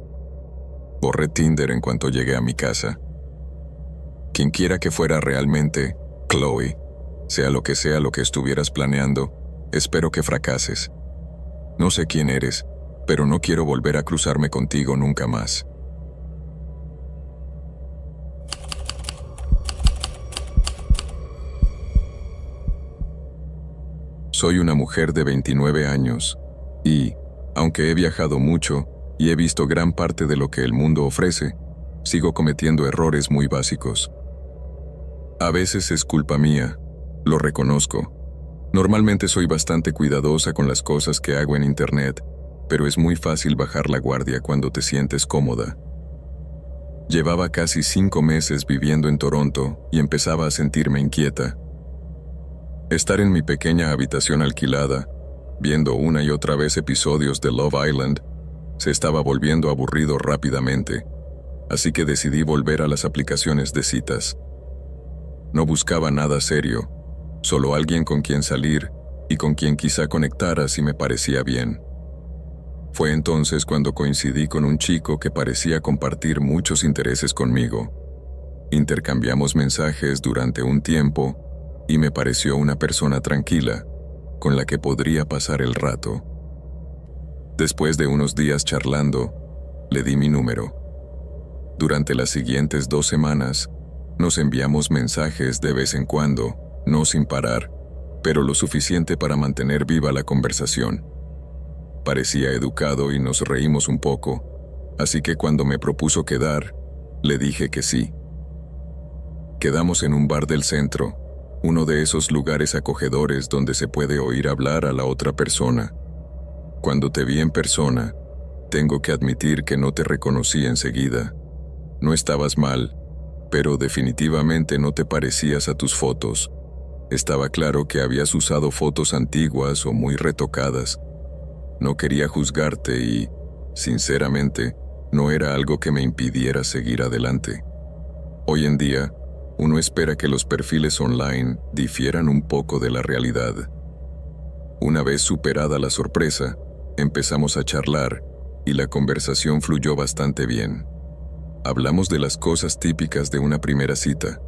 Borré Tinder en cuanto llegué a mi casa. Quienquiera que fuera realmente, Chloe, sea lo que estuvieras planeando, espero que fracases. No sé quién eres, pero no quiero volver a cruzarme contigo nunca más. Soy una mujer de 29 años y, aunque he viajado mucho y he visto gran parte de lo que el mundo ofrece, sigo cometiendo errores muy básicos. A veces es culpa mía, lo reconozco. Normalmente soy bastante cuidadosa con las cosas que hago en Internet, pero es muy fácil bajar la guardia cuando te sientes cómoda. Llevaba casi 5 meses viviendo en Toronto y empezaba a sentirme inquieta. Estar en mi pequeña habitación alquilada, viendo una y otra vez episodios de Love Island, se estaba volviendo aburrido rápidamente, así que decidí volver a las aplicaciones de citas. No buscaba nada serio, solo alguien con quien salir y con quien quizá conectara si me parecía bien. Fue entonces cuando coincidí con un chico que parecía compartir muchos intereses conmigo. Intercambiamos mensajes durante un tiempo y me pareció una persona tranquila, con la que podría pasar el rato. Después de unos días charlando, le di mi número. Durante las siguientes 2 semanas, nos enviamos mensajes de vez en cuando, no sin parar, pero lo suficiente para mantener viva la conversación. Parecía educado y nos reímos un poco, así que cuando me propuso quedar, le dije que sí. Quedamos en un bar del centro, uno de esos lugares acogedores donde se puede oír hablar a la otra persona. Cuando te vi en persona, tengo que admitir que no te reconocí enseguida. No estabas mal, pero definitivamente no te parecías a tus fotos. Estaba claro que habías usado fotos antiguas o muy retocadas. No quería juzgarte y, sinceramente, no era algo que me impidiera seguir adelante. Hoy en día, uno espera que los perfiles online difieran un poco de la realidad. Una vez superada la sorpresa, empezamos a charlar y la conversación fluyó bastante bien. Hablamos de las cosas típicas de una primera cita: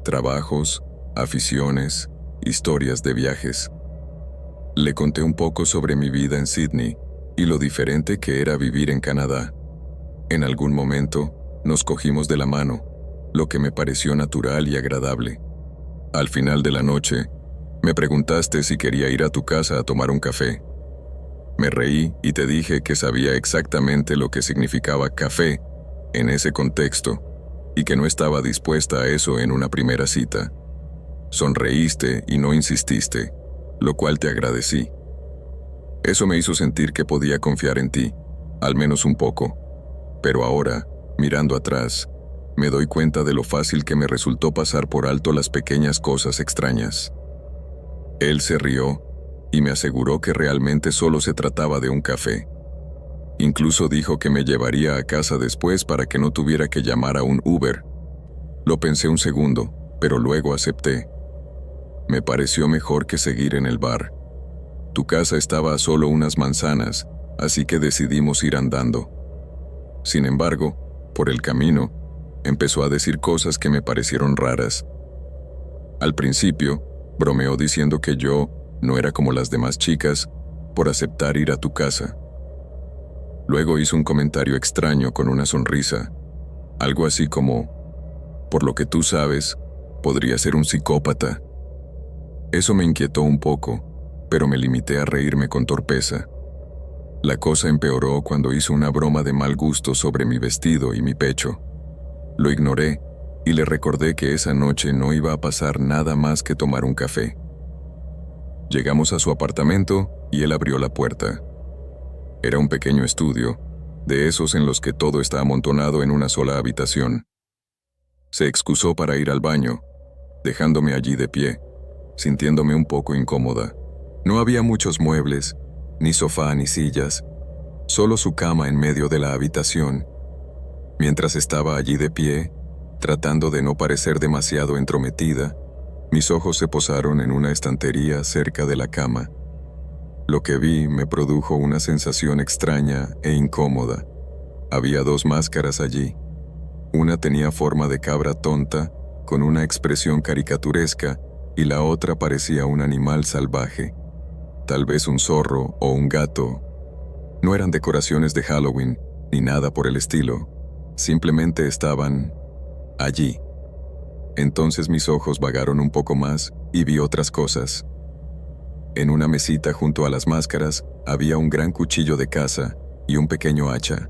trabajos, aficiones, historias de viajes. Le conté un poco sobre mi vida en Sydney y lo diferente que era vivir en Canadá. En algún momento, nos cogimos de la mano, lo que me pareció natural y agradable. Al final de la noche, me preguntaste si quería ir a tu casa a tomar un café. Me reí y te dije que sabía exactamente lo que significaba café en ese contexto y que no estaba dispuesta a eso en una primera cita. Sonreíste y no insististe, lo cual te agradecí. Eso me hizo sentir que podía confiar en ti, al menos un poco. Pero ahora, mirando atrás, me doy cuenta de lo fácil que me resultó pasar por alto las pequeñas cosas extrañas. Él se rió y me aseguró que realmente solo se trataba de un café. Incluso dijo que me llevaría a casa después para que no tuviera que llamar a un Uber. Lo pensé un segundo, pero luego acepté. Me pareció mejor que seguir en el bar. Tu casa estaba a solo unas manzanas, así que decidimos ir andando. Sin embargo, por el camino, empezó a decir cosas que me parecieron raras. Al principio, bromeó diciendo que yo no era como las demás chicas por aceptar ir a tu casa. Luego hizo un comentario extraño con una sonrisa, algo así como: por lo que tú sabes, podría ser un psicópata. Eso me inquietó un poco, pero me limité a reírme con torpeza. La cosa empeoró cuando hizo una broma de mal gusto sobre mi vestido y mi pecho. Lo ignoré y le recordé que esa noche no iba a pasar nada más que tomar un café. Llegamos a su apartamento y él abrió la puerta. Era un pequeño estudio, de esos en los que todo está amontonado en una sola habitación. Se excusó para ir al baño, dejándome allí de pie, sintiéndome un poco incómoda. No había muchos muebles, ni sofá ni sillas, solo su cama en medio de la habitación. Mientras estaba allí de pie, tratando de no parecer demasiado entrometida, mis ojos se posaron en una estantería cerca de la cama. Lo que vi me produjo una sensación extraña e incómoda. Había dos máscaras allí. Una tenía forma de cabra tonta, con una expresión caricaturesca, y la otra parecía un animal salvaje, tal vez un zorro o un gato. No eran decoraciones de Halloween, ni nada por el estilo. Simplemente estaban allí. Entonces mis ojos vagaron un poco más y vi otras cosas. En una mesita junto a las máscaras había un gran cuchillo de caza y un pequeño hacha,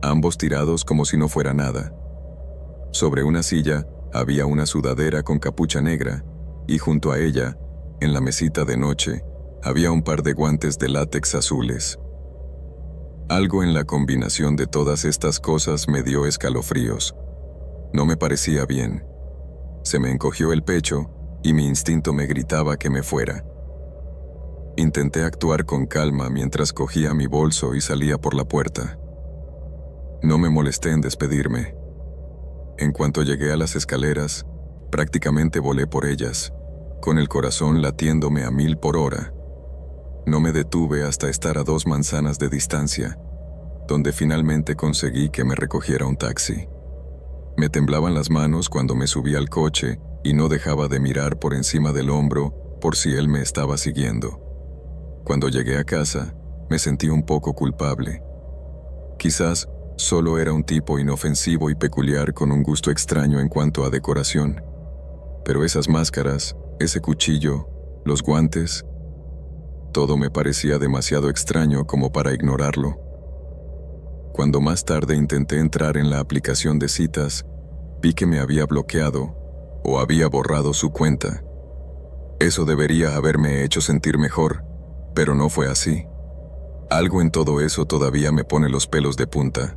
ambos tirados como si no fuera nada. Sobre una silla había una sudadera con capucha negra y junto a ella, en la mesita de noche, había un par de guantes de látex azules. Algo en la combinación de todas estas cosas me dio escalofríos. No me parecía bien. Se me encogió el pecho y mi instinto me gritaba que me fuera. Intenté actuar con calma mientras cogía mi bolso y salía por la puerta. No me molesté en despedirme. En cuanto llegué a las escaleras, prácticamente volé por ellas, con el corazón latiéndome a 1000 por hora. No me detuve hasta estar a 2 manzanas de distancia, donde finalmente conseguí que me recogiera un taxi. Me temblaban las manos cuando me subí al coche y no dejaba de mirar por encima del hombro por si él me estaba siguiendo. Cuando llegué a casa, me sentí un poco culpable. Quizás solo era un tipo inofensivo y peculiar con un gusto extraño en cuanto a decoración. Pero esas máscaras, ese cuchillo, los guantes, todo me parecía demasiado extraño como para ignorarlo. Cuando más tarde intenté entrar en la aplicación de citas, vi que me había bloqueado o había borrado su cuenta. Eso debería haberme hecho sentir mejor, pero no fue así. Algo en todo eso todavía me pone los pelos de punta.